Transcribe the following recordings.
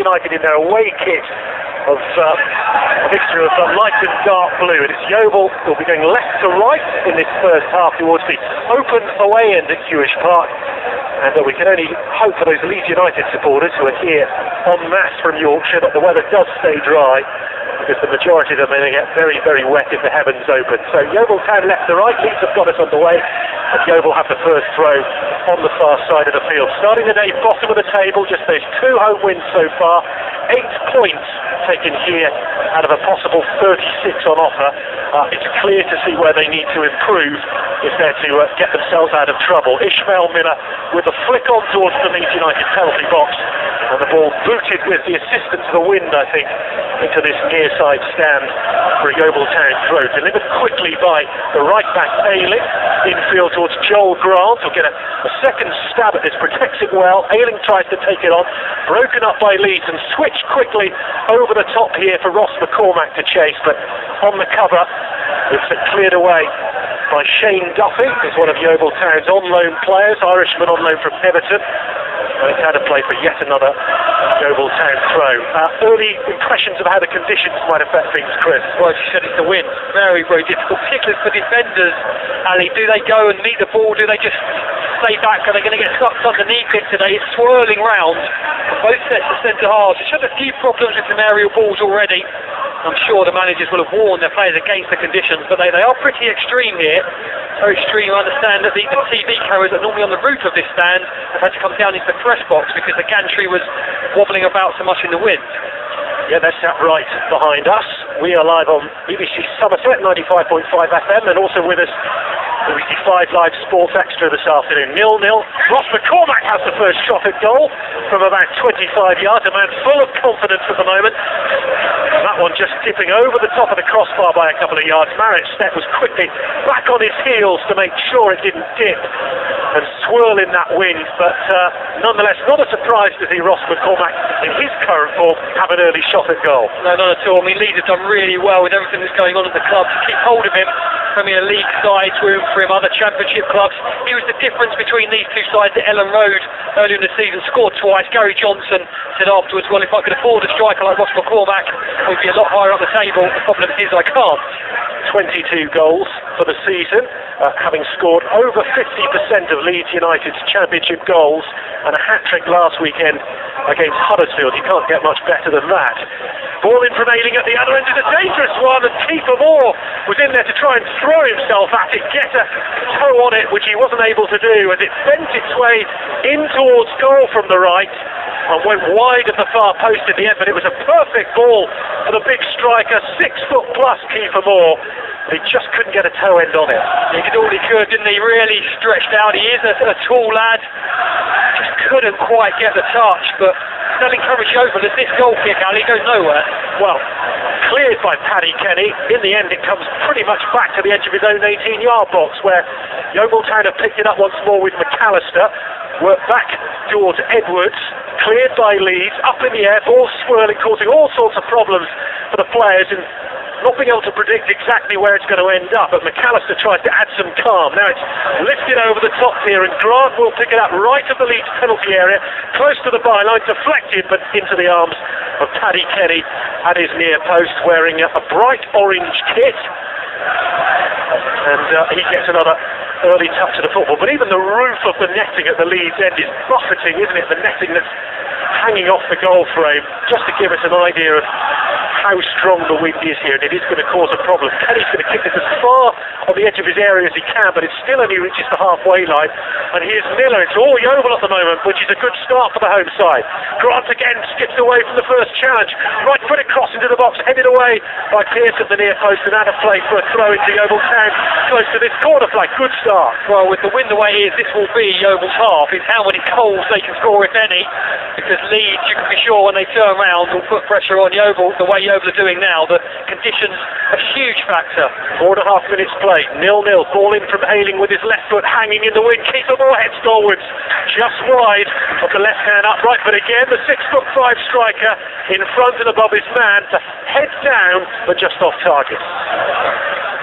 United in their away kit of a mixture of light and dark blue, and it's Yeovil who will be going left to right in this first half towards the open away end at Jewish Park. And we can only hope for those Leeds United supporters who are here en masse from Yorkshire that the weather does stay dry, because the majority of them are going to get very, very wet if the heavens open. So Yeovil Town left to right, Leeds have got us underway, and Yeovil have the first throw on the far side of the field. Starting the day bottom of the table, just those 2 home wins so far, 8 points taken here out of a possible 36 on offer. It's clear to see where they need to improve if they're to get themselves out of trouble. Ishmael Miller with a flick on towards the Leeds United penalty box, and the ball booted with the assistance of the wind, I think, into this near side stand for a Yeovil Town throw. Delivered quickly by the right back Ayling, infield towards Joel Grant. He'll get a second stab at this, protects it well. Ayling tries to take it on, broken up by Leeds, and switched quickly over the top here for Ross McCormack to chase, but on the cover it's cleared away by Shane Duffy, who's one of Yeovil Town's on-loan players, Irishman on loan from Everton. And it's had to play for yet another Yeovil Town throw. Early impressions of how the conditions might affect things, Chris? Well, as you said, it's the wind. Very, very difficult, particularly for defenders. Ali, do they go and meet the ball? Do they just stay back? Are they going to get sucked underneath it today? It's swirling round both sets of centre halves. It's had a few problems with some aerial balls already. I'm sure the managers will have warned their players against the conditions, but they are pretty extreme here. So extreme, I understand that the TV cameras that are normally on the roof of this stand have had to come down into the press box because the gantry was wobbling about so much in the wind. Yeah, that's that right behind us. We are live on BBC Somerset 95.5 FM, and also with us BBC 5 Live Sports Extra this afternoon. 0-0. Ross McCormack has the first shot at goal from about 25 yards. A man full of confidence at the moment. And that one just tipping over the top of the crossbar by a couple of yards. Marriott Stepp was quickly back on his heels to make sure it didn't dip and swirl in that wind, but nonetheless not a surprise to see Ross McCormack in his current form have an early shot at goal. No, not at all. I mean, Leeds have done really well with everything that's going on at the club to keep hold of him. Premier League sides, room for him, other championship clubs. He was the difference between these two sides at Ellen Road earlier in the season, scored twice. Gary Johnson said afterwards, well, if I could afford a striker like Ross McCormack, we'd be a lot higher up the table. The problem is I can't. 22 goals for the season, having scored over 50% of Leeds United's championship goals, and a hat-trick last weekend against Huddersfield. You can't get much better than that. Ball in from Ayling at the other end is a dangerous one, and Kiefer Moore was in there to try and throw himself at it, get a toe on it, which he wasn't able to do, as it bent its way in towards goal from the right and went wide of the far post in the end. But it was a perfect ball for the big striker, 6 foot plus Kiefer Moore. He just couldn't get a toe end on it. He did all he could, didn't he? Really stretched out. He is a tall lad. Just couldn't quite get the touch, but still encourage Yeovil as this goal kick, Ali, goes nowhere. Well, cleared by Paddy Kenny. In the end, it comes pretty much back to the edge of his own 18-yard box, where Yeovil Town have picked it up once more with McAllister. Worked back towards Edwards, cleared by Leeds, up in the air, ball swirling, causing all sorts of problems for the players, and not being able to predict exactly where it's going to end up. But McAllister tries to add some calm. Now it's lifted over the top here, and Grant will pick it up right at the Leeds penalty area, close to the byline, deflected, but into the arms of Paddy Kenny at his near post, wearing a bright orange kit. And he gets another early touch of the football. But even the roof of the netting at the Leeds end is buffeting, isn't it? The netting that's hanging off the goal frame, just to give us an idea of how strong the wind is here, and it is going to cause a problem. Kenny's going to kick this as far on the edge of his area as he can, but it still only reaches the halfway line. And here's Miller. It's all Yeovil at the moment, which is a good start for the home side. Grant again skips away from the first challenge. Right foot across into the box, headed away by Pearce at the near post, and out of play for a throw into Yeovil Town, close to this corner flag. Good start. Well, with the wind the way it is, this will be Yeovil's half. It's how many goals they can score, if any, because Leeds, you can be sure when they turn round, will put pressure on Yeovil the way Yeovil are doing now. The conditions a huge factor. 4.5 minutes played, 0-0. Ball in from Ayling with his left foot hanging in the wind. Kiefer Moore heads forwards, just wide of the left hand upright. But again, the 6'5" striker in front and above his man to head down, but just off target.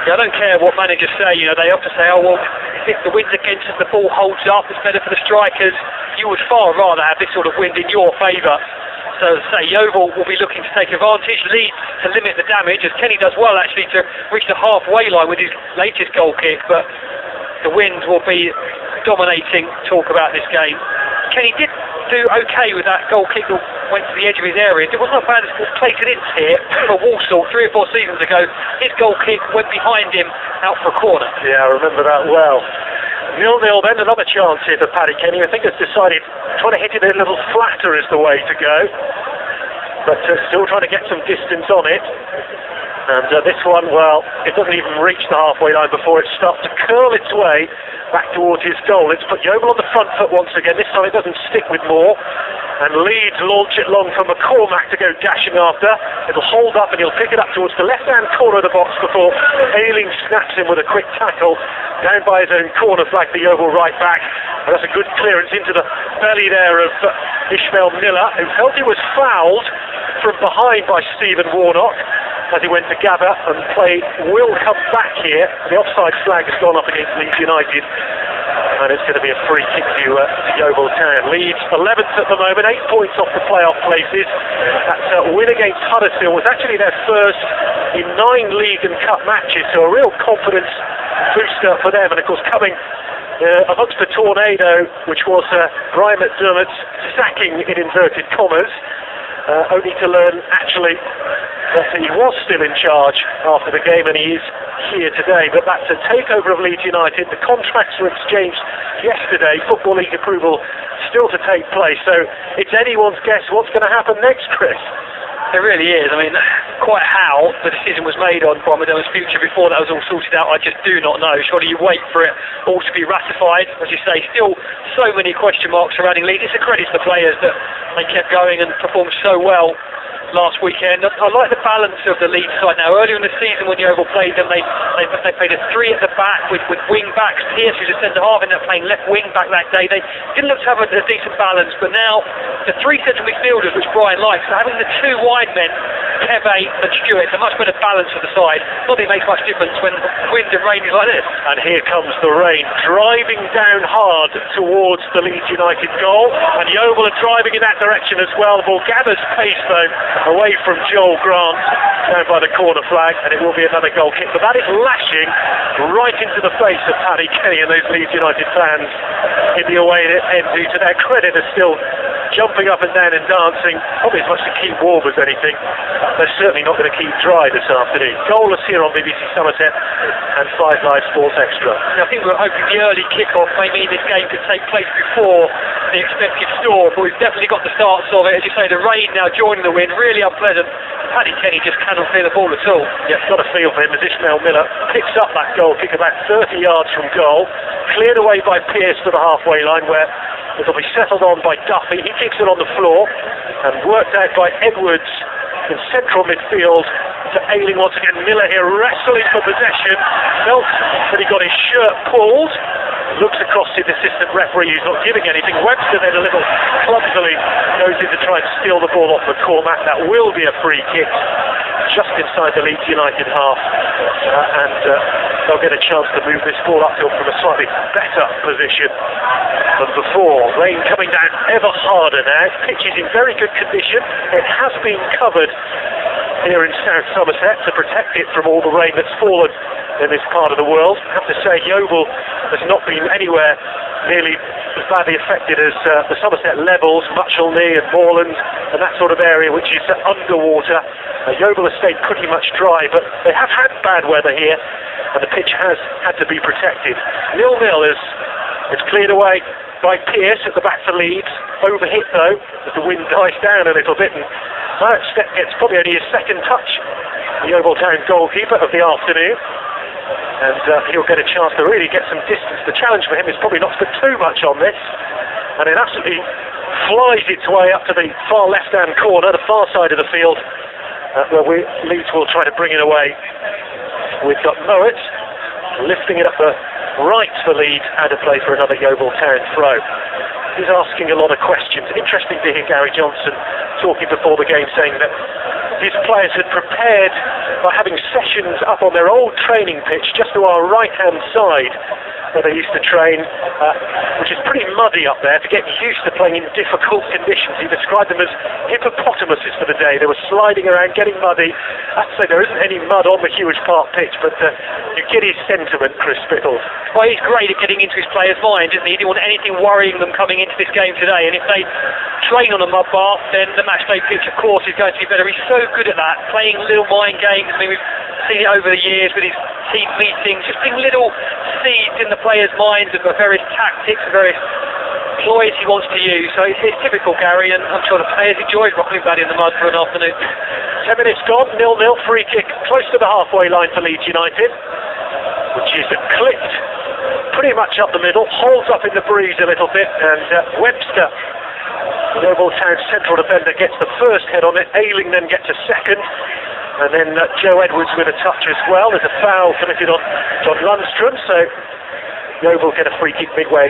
Yeah, I don't care what managers say. You know, they have to say, oh well, if the wind's against us, the ball holds up. It's better for the strikers. You would far rather have this sort of wind in your favour. So as I say, Yeovil will be looking to take advantage, Leeds to limit the damage, as Kenny does well actually to reach the halfway line with his latest goal kick, but the wind will be dominating talk about this game. Kenny did do okay with that goal kick that went to the edge of his area. It wasn't bad as Clayton Ince here for Walsall 3 or 4 seasons ago. His goal kick went behind him out for a corner. Yeah, I remember that well. 0-0 then, another chance here for Paddy Kenny. I think has decided trying to hit it a little flatter is the way to go, but still trying to get some distance on it. And this one, well, it doesn't even reach the halfway line before it starts to curl its way back towards his goal. It's put Yeovil on the front foot once again. This time it doesn't stick with Moore, and Leeds launch it long for McCormack to go dashing after. It'll hold up and he'll pick it up towards the left-hand corner of the box before Ayling snaps him with a quick tackle down by his own corner flag, the Yeovil right back. And that's a good clearance into the belly there of Ishmael Miller, who felt he was fouled from behind by Stephen Warnock as he went to gather, and play will come back here. The offside flag has gone up against Leeds United, and it's going to be a free kick to Yeovil Town. Leeds 11th at the moment, 8 points off the playoff places. That win against Huddersfield was actually their first in 9 league and cup matches, so a real confidence booster for them. And of course, coming amongst the tornado, which was Brian McDermott's sacking in inverted commas, only to learn actually that he was still in charge after the game, and he is here today. But that's a takeover of Leeds United. The contracts were exchanged yesterday. Football League approval still to take place. So it's anyone's guess what's going to happen next, Chris. It really is. I mean, quite how the decision was made on Brian McDermott's future before that was all sorted out, I just do not know. Surely you wait for it all to be ratified. As you say, still so many question marks surrounding Leeds. It's a credit to the players that they kept going and performed so well last weekend. I like the balance of the Leeds side now. Earlier in the season when Yeovil played them, they played a 3 at the back with wing backs. Pierce, who's a centre half, ended up playing left wing back that day. They didn't look to have a decent balance, but now the 3 central midfielders, which Brian likes, so having the 2 wide men, Keve and Stewart, a much better balance of the side. Not that it makes much difference when wind and rain is like this. And here comes the rain, driving down hard towards the Leeds United goal, and Yeovil are driving in that direction as well. The ball gathers pace though away from Joel Grant down by the corner flag, and it will be another goal kick, but that is lashing right into the face of Paddy Kenny and those Leeds United fans in the away end, who to their credit are still jumping up and down and dancing, probably as much to keep warm as anything. They're certainly not going to keep dry this afternoon. Goalless here on BBC Somerset and 5 Live Sports Extra. I think we were hoping the early kick-off may mean this game could take place before the expected score, but we've definitely got the starts of it. As you say, the rain now joining the wind, really unpleasant. Paddy Kenny just cannot feel the ball at all. Yeah, it's got a feel for him as Ishmael Miller picks up that goal kick about 30 yards from goal, cleared away by Pierce to the halfway line, where it'll be settled on by Duffy. He kicks it on the floor and worked out by Edwards in central midfield to Ayling once again. Miller here wrestling for possession, felt that he got his shirt pulled, looks across to the assistant referee who's not giving anything. Webster then a little clumsily goes in to try and steal the ball off McCormack. That will be a free kick just inside the Leeds United half, and they'll get a chance to move this ball upfield from a slightly better position than before. Rain coming down ever harder now. Pitch is in very good condition. It has been covered here in South Somerset to protect it from all the rain that's fallen in this part of the world. I have to say, Yeovil has not been anywhere nearly as badly affected as the Somerset levels, Muchelney and Moorland and that sort of area, which is underwater. Yeovil has stayed pretty much dry, but they have had bad weather here, and the pitch has had to be protected. 0-0 is it's cleared away by Pierce at the back for Leeds. Overhit though, as the wind dies down a little bit, and Step gets probably only his second touch, the Yeovil Town goalkeeper of the afternoon, and he'll get a chance to really get some distance. The challenge for him is probably not to put too much on this, and it absolutely flies its way up to the far left-hand corner, the far side of the field, where Leeds will try to bring it away. We've got Mowat lifting it up the right for Leeds, and a play for another Yeovil Town throw. He's asking a lot of questions. Interesting to hear Gary Johnson talking before the game, saying that his players had prepared by having sessions up on their old training pitch just to our right-hand side where they used to train, which is pretty muddy up there, to get used to playing in difficult conditions. He described them as hippopotamuses for the day. They were sliding around, getting muddy. I'd say there isn't any mud on the Hewish Park pitch, but you get his sentiment, Chris Bickles. Well, he's great at getting into his players' mind, isn't he? He didn't want anything worrying them coming into this game today, and if they train on a mud bath, then the matchday pitch, of course, is going to be better. He's so good at that, playing little mind games. I mean, we've seen it over the years with his team meetings, just being little seeds in the players' minds of various tactics, various ploys he wants to use. So it's typical Gary, and I'm sure the players enjoyed rocking about in the mud for an afternoon. 10 minutes gone, 0-0, free kick close to the halfway line for Leeds United, which is clipped pretty much up the middle, holds up in the breeze a little bit, and Webster, the Yeovil Town central defender, gets the first head on it. Ayling then gets a second, and then Joe Edwards with a touch as well. There's a foul committed on John Lundstrom, so Yeovil get a free kick midway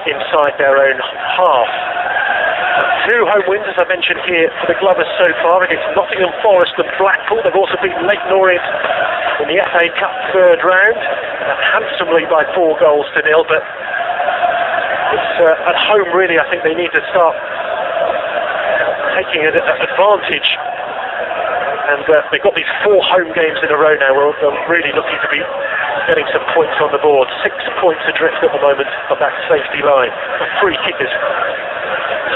inside their own half. 2 home wins, as I mentioned here, for the Glovers so far against Nottingham Forest and Blackpool. They've also beaten Leyton Orient in the FA Cup third round, handsomely by 4 goals to 0, but it's at home really I think they need to start taking an advantage, and they've got these 4 home games in a row now where they're really looking to be getting some points on the board. 6 points adrift at the moment of that safety line. The free kick has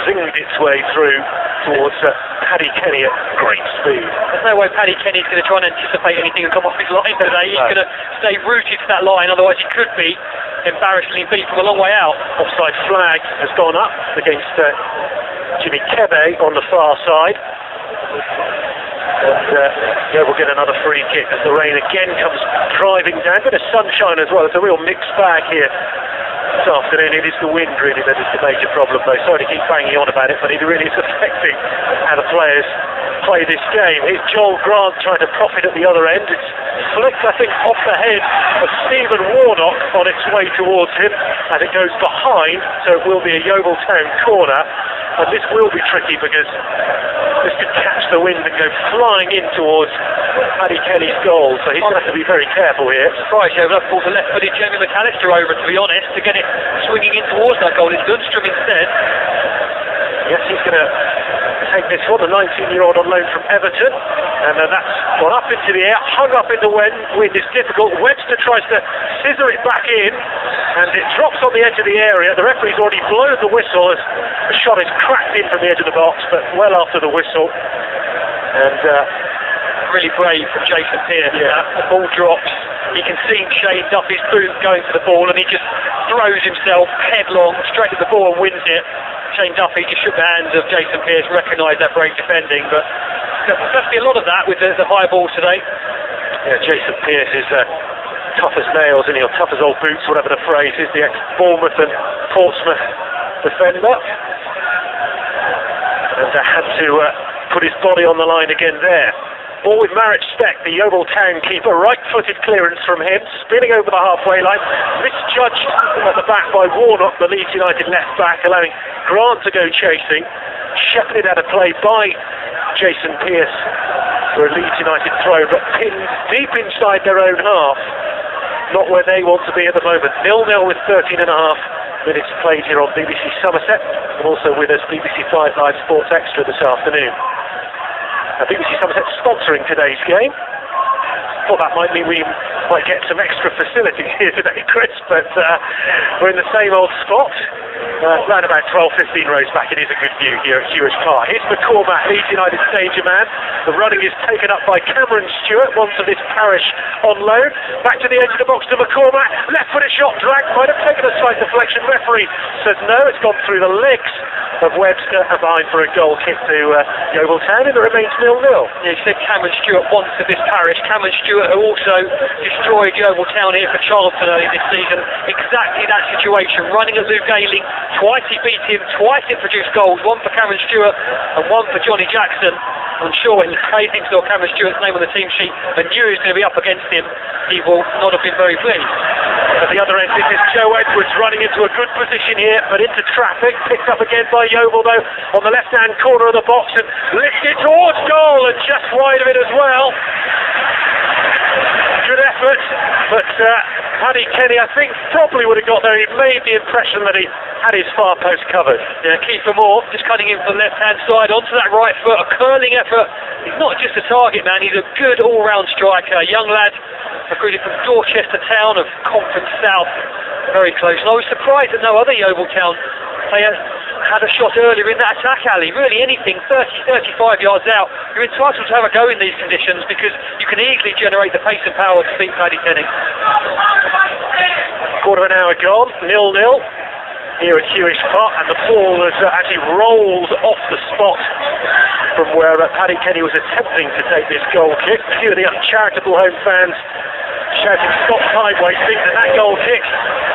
zinged its way through towards Paddy Kenny at great speed. There's no way Paddy Kenny's going to try and anticipate anything and come off his line today. He's going to stay rooted to that line, otherwise he could be embarrassingly beat from a long way out. Offside flag has gone up against Jimmy Kebe on the far side. And we'll get another free kick as the rain again comes driving down. A bit of sunshine as well. It's a real mixed bag here this afternoon. It is the wind really that is the major problem though. Sorry to keep banging on about it, but it really is affecting how the players play this game. Here's Joel Grant trying to profit at the other end. It's flicked, I think, off the head of Stephen Warnock on its way towards him as it goes behind, so it will be a Yeovil Town corner. And this will be tricky because this could catch the wind and go flying in towards Paddy Kenny's goal, so he's going to have to be very careful here. I'm surprised Yeovil have brought the left-footed Jamie McAllister over, to be honest, to get it swinging in towards that goal. It's Lundstrom instead. Yes, he's going to take this one, the 19-year-old on loan from Everton, and that's gone up into the air, hung up in the wind. It's difficult. Webster tries to scissor it back in, and it drops on the edge of the area. The referee's already blown the whistle as the shot is cracked in from the edge of the box, but well after the whistle. And really brave from Jason Pearce. Yeah. The ball drops. You can see him shade up his boot going for the ball, and he just throws himself headlong straight at the ball and wins it. Shane Duffy just shook the hands of Jason Pearce, recognised that brave defending, but there's going to be a lot of that with the high ball today. Yeah, Jason Pearce is tough as nails, and tough as old boots, whatever the phrase is, the ex-Bournemouth and Portsmouth defender. And had to put his body on the line again there. Ball with Marek Steck, the Yeovil Town keeper, right-footed clearance from him, spinning over the halfway line, misjudged at the back by Warnock, the Leeds United left back, allowing Grant to go chasing, shepherded out of play by Jason Pearce for a Leeds United throw, but pinned deep inside their own half, not where they want to be at the moment. 0-0 with 13.5 minutes played here on BBC Somerset, and also with us BBC 5 Live Sports Extra this afternoon. BBC Somerset sponsoring today's game. Thought that might mean we might get some extra facilities here today, Chris, but we're in the same old spot. Around about 12-15 rows back, it is a good view here at Hewish Park. Here's McCormack, Leeds United danger man. The running is taken up by Cameron Stewart, one for this parish on loan. Back to the edge of the box to McCormack. Left-footed shot, dragged, might have taken a slight deflection. Referee says no, it's gone through the legs of Webster and behind for a goal kick to Yeovil Town, and it remains 0-0. Yeah, you said Cameron Stewart, one for this parish. Cameron Stewart, who also destroyed Yeovil Town here for Charlton early this season. Exactly that situation, running at Luke Ayling. Twice he beat him, twice he produced goals, one for Cameron Stewart and one for Johnny Jackson. I'm sure when Ayling saw Cameron Stewart's name on the team sheet and knew he was going to be up against him, he will not have been very pleased. At the other end, this is Joe Edwards running into a good position here, but into traffic, picked up again by Yeovil though, on the left-hand corner of the box and lifted towards goal and just wide of it as well. Good effort, but Paddy Kenny, I think, probably would have got there. He made the impression that he had his far post covered. Yeah, Kiefer Moore just cutting in from the left-hand side onto that right foot, a curling effort. He's not just a target man, he's a good all-round striker. A young lad, recruited from Dorchester Town of Conference South. Very close. And I was surprised that no other Yeovil Town player had a shot earlier in that attack, Ali. Really anything 30-35 yards out, you're entitled to have a go in these conditions because you can easily generate the pace and power to beat Paddy Kenny. Quarter of an hour gone, 0-0 here at Hewish Park, and the ball has actually rolled off the spot from where Paddy Kenny was attempting to take this goal kick. A few of the uncharitable home fans shouting stop time wasting, and that goal kick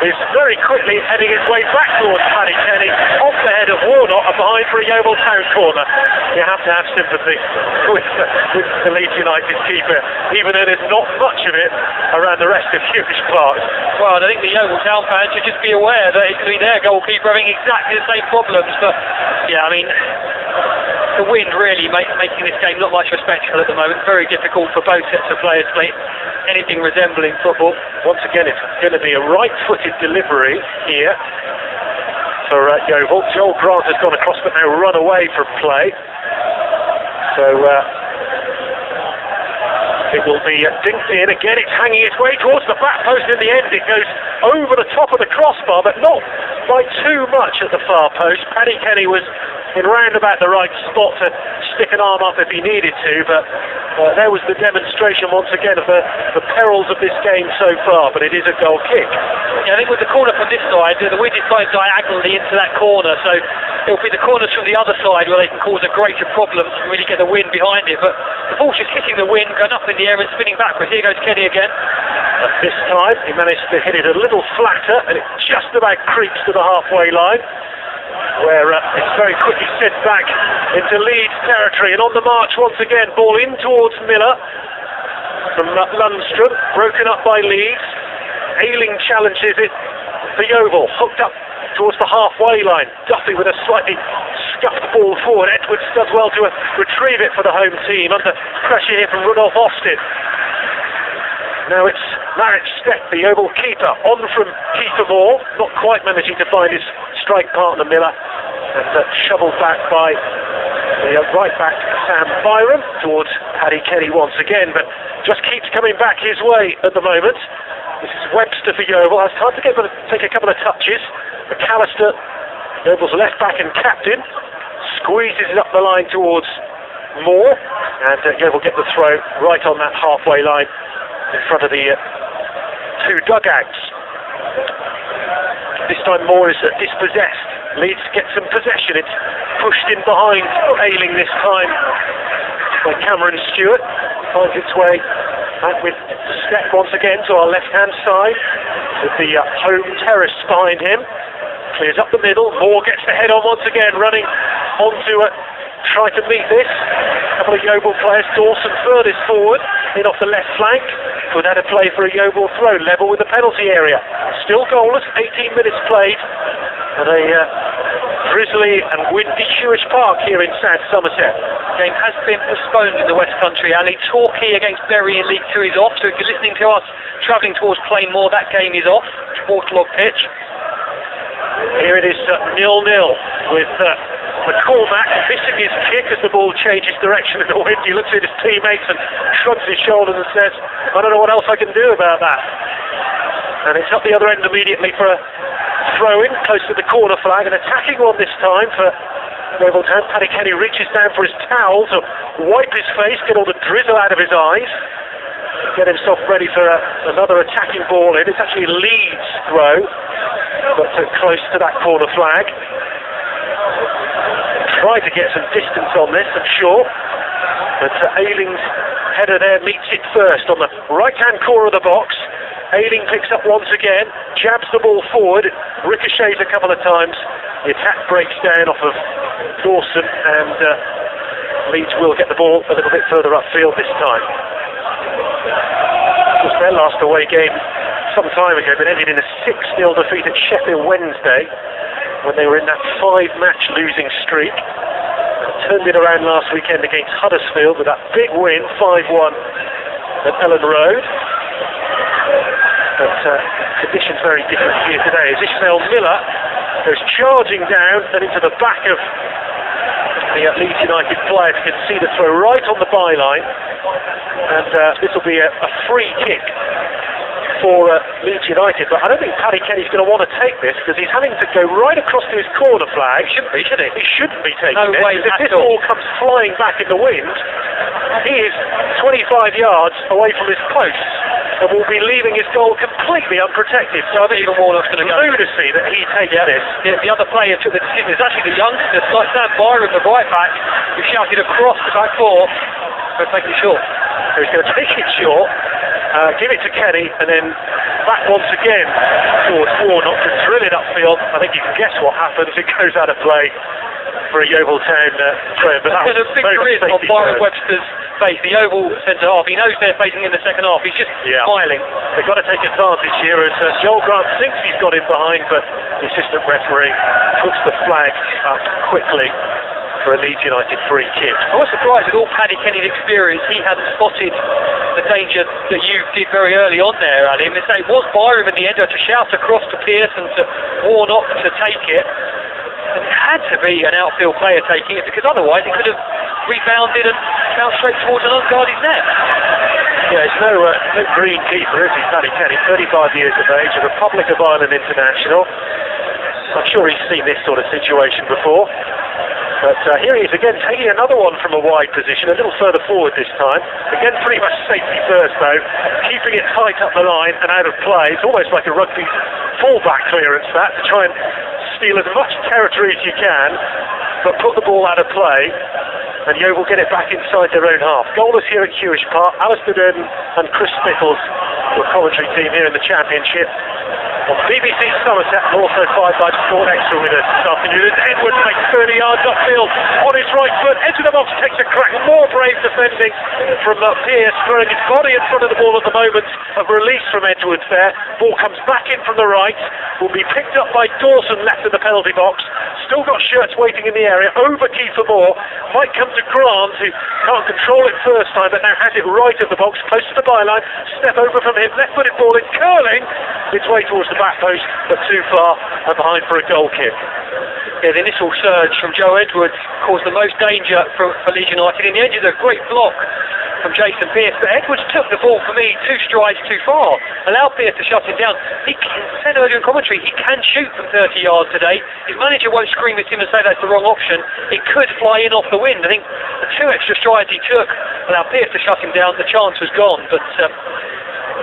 is very quickly heading its way back towards Paddy Kenny, off the head of Warnock and behind for a Yeovil Town corner. You have to have sympathy with the Leeds United keeper, even though there's not much of it around the rest of Hewish Park. Well, I think the Yeovil Town fans should just be aware that it could be their goalkeeper having exactly the same problems. But yeah, I mean, the wind really making this game look much more spectacle at the moment. Very difficult for both sets of players to play anything resembling football. Once again, it's going to be a right-footed delivery here for Yeovil. Joel Grant has gone across but now run away from play. So it will be dinked in. Again, it's hanging its way towards the back post. In the end, it goes over the top of the crossbar, but not by too much at the far post. Paddy Kenny was in round about the right spot to stick an arm up if he needed to, but there was the demonstration once again of the perils of this game so far, but it is a goal kick. Yeah, I think with the corner from this side, the wind is going diagonally into that corner, so it'll be the corners from the other side where they can cause a greater problem to really get the wind behind it, but the ball's just hitting the wind, going up in the air and spinning backwards. Here goes Kenny again. And this time he managed to hit it a little flatter, and it just about creeps to the halfway line, where it's very quickly sent back into Leeds territory, and on the march once again, ball in towards Miller from Lundstrom, broken up by Leeds. Ayling challenges it for Yeovil, hooked up towards the halfway line. Duffy with a slightly scuffed ball forward. Edwards does well to retrieve it for the home team under pressure here from Rudolph Austin. Now it's Marek Stepp, the Yeovil keeper, on from Kiefer Moore, not quite managing to find his strike partner Miller, and shoveled back by the right back Sam Byram towards Paddy Kenny once again, but just keeps coming back his way at the moment. This is Webster for Yeovil, has time to take a couple of touches. McAllister, Yeovil's left back and captain, squeezes it up the line towards Moore, and Yeovil get the throw right on that halfway line in front of the two dugouts. This time Moore is dispossessed. Leeds get some possession. It's pushed in behind Ayling this time by Cameron Stewart. Finds its way back with Stepp once again to our left-hand side with the home terrace behind him. Clears up the middle. Moore gets the head on once again, running onto try to meet this. A couple of Yeovil players. Dawson furthest forward in off the left flank. Could have a play for a Yeovil throw, level with the penalty area. Still goalless, 18 minutes played at a drizzly and windy Hewish Park here in South Somerset. The game has been postponed in the West Country, Ali. Torquay against Bury in League 2 is off, so if you're listening to us travelling towards Plainmoor, that game is off. Waterlog pitch. Here it is 0-0 with McCormack missing his kick as the ball changes direction in the wind. He looks at his teammates and shrugs his shoulders and says, I don't know what else I can do about that. And it's up the other end immediately for a throw-in close to the corner flag, and attacking one this time for Yeovil Town. Paddy Kenny reaches down for his towel to wipe his face, get all the drizzle out of his eyes, get himself ready for another attacking ball in. It's actually Leeds' throw, but close to that corner flag. Try to get some distance on this, I'm sure, but Ayling's header there meets it first on the right-hand corner of the box. Ayling picks up once again, jabs the ball forward, ricochets a couple of times. The attack breaks down off of Dawson, and Leeds will get the ball a little bit further upfield this time. It was their last away game some time ago, but ended in a 6-0 defeat at Sheffield Wednesday when they were in that 5-match losing streak. Turned it around last weekend against Huddersfield with that big win, 5-1 at Ellen Road. But conditions very different here today. As Ishmael Miller goes charging down and into the back of the Leeds United players. You can see the throw right on the byline, and this will be a free kick for Leeds United, but I don't think Paddy Kenny's going to want to take this because he's having to go right across to his corner flag. He shouldn't be, should he? He shouldn't be taking no this. Way if this ball comes flying back in the wind, he is 25 yards away from his post and will be leaving his goal completely unprotected. So I think even more going to go. Lunacy that he takes this. The other player took the decision. It's actually the youngster, like Sam Byron, the right back, who shouted across the back four, so take it short. So he's going to take it short. Give it to Kenny and then back once again towards Warnock to drill it upfield. I think you can guess what happens. It goes out of play for a Yeovil Town try. But that was a big grin on Byron Webster's face, the Yeovil centre half. He knows they're facing in the second half. He's just smiling. They've got to take advantage here as Joel Grant thinks he's got him behind, but the assistant referee puts the flag up quickly for a Leeds United free kick. I was surprised with all Paddy Kenny's experience, he hadn't spotted the danger that you did very early on there, Alim. It was Byron in the end to shout across to Pearson, to Warnock to take it. And it had to be an outfield player taking it, because otherwise it could have rebounded and bounced straight towards an unguarded net. Yeah, it's no green keeper, is he, Paddy Kenny? 35 years of age, a Republic of Ireland international. I'm sure he's seen this sort of situation before. But here he is again, taking another one from a wide position, a little further forward this time. Again, pretty much safety first though, keeping it tight up the line and out of play. It's almost like a rugby full-back clearance that, to try and steal as much territory as you can, but put the ball out of play, and Yeovil get it back inside their own half. Goalless here at Hewish Park. Alistair Durden and Chris Nichols, the commentary team here in the Championship. On BBC Somerset, and also fired by Sport Extra with us this afternoon. As Edwards makes 30 yards upfield on his right foot, into the box, takes a crack. More brave defending from Pearce, throwing his body in front of the ball at the moment of release from Edwards there. Ball comes back in from the right, will be picked up by Dawson left in the penalty box. Still got Shirts waiting in the area, over Kiefer Moore. Might come to Grant, who can't control it first time, but now has it right of the box, close to the byline. Step over from him, left-footed ball, it's curling its way towards the back post, but too far and behind for a goal kick. Yeah, the initial surge from Joe Edwards caused the most danger for Leeds United. In the end, it's a great block from Jason Pearce, but Edwards took the ball, for me, 2 strides too far. Allowed Pearce to shut him down. He said earlier in commentary, he can shoot from 30 yards today. His manager won't scream at him and say that's the wrong option. It could fly in off the wind. I think the 2 extra strides he took allowed Pearce to shut him down. The chance was gone, but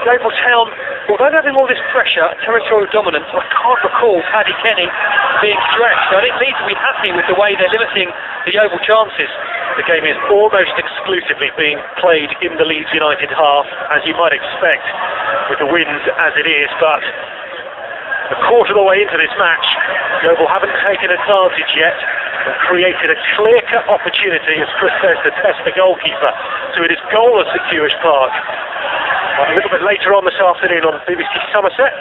Yeovil Town, although having all this pressure, territorial dominance, I can't recall Paddy Kenny being stretched. I think Leeds will be happy with the way they're limiting the Yeovil chances. The game is almost exclusively being played in the Leeds United half, as you might expect with the wind as it is, but a quarter of the way into this match, Yeovil haven't taken advantage yet and created a clear-cut opportunity, as Chris says, to test the goalkeeper. So it is goalless at Hewish Park. A little bit later on this afternoon on BBC Somerset,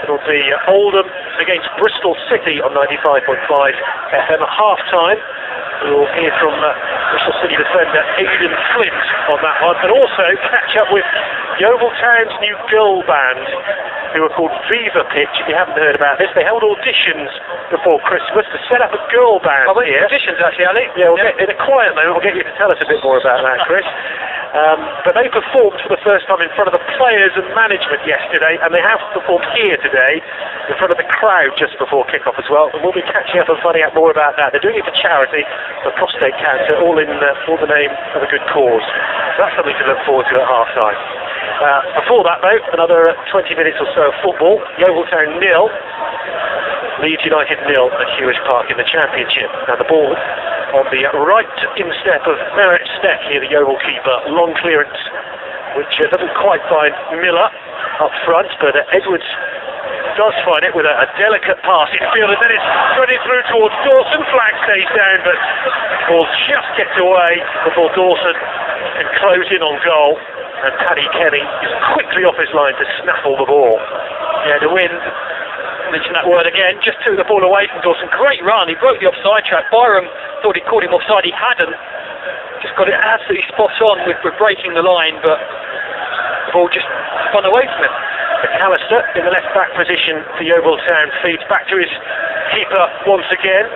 it'll be Oldham against Bristol City on 95.5 FM at half-time. We'll hear from Bristol City defender Aidan Flint on that one, and also catch up with Yeovil Town's new girl band, who are called Viva Pitch. If you haven't heard about this, they held auditions before Christmas to set up a girl band here. Auditions actually, Ali? Yeah, in a quiet moment, we'll get you to tell us a bit more about that, Chris. But they performed for the first time in front of the players and management yesterday, and they have performed here today in front of the crowd just before kick-off as well, and we'll be catching up and finding out more about that. They're doing it for charity, for prostate cancer, all in the name of a good cause. So that's something to look forward to at half-time. Before that though, another 20 minutes or so of football. Yeovil Town 0, Leeds United 0 at Hewish Park in the Championship. Now the ball on the right instep of Merritt Steck here, the Yeovil keeper. Long clearance, which doesn't quite find Miller up front, but Edwards does find it with a delicate pass in field, and then it's running through towards Dawson. Flag stays down, but ball just gets away before Dawson can close in on goal, and Paddy Kenny is quickly off his line to snaffle the ball. Yeah, the wind, mention that word again, just took the ball away from Dawson. Great run, he broke the offside track. Byram thought he caught him offside, he hadn't. Just got it absolutely spot on with breaking the line, but the ball just spun away from him. McAllister in the left back position for Yeovil Town feeds back to his keeper once again.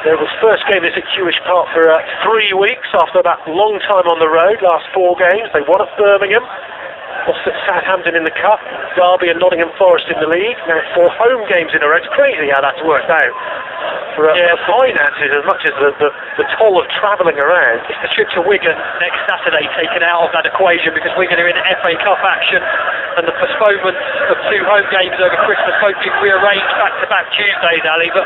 Yeovil's first game is at Hewish Park for 3 weeks after that long time on the road. Last 4 games they won at Birmingham, lost at Southampton in the Cup, Derby and Nottingham Forest in the league. Now 4 home games in a row. It's crazy how that's worked out for finances as much as the toll of travelling around. It's the trip to Wigan next Saturday taken out of that equation because Wigan are in FA Cup action, and the postponement of 2 home games over Christmas won't be rearranged back-to-back Tuesdays, Ali. But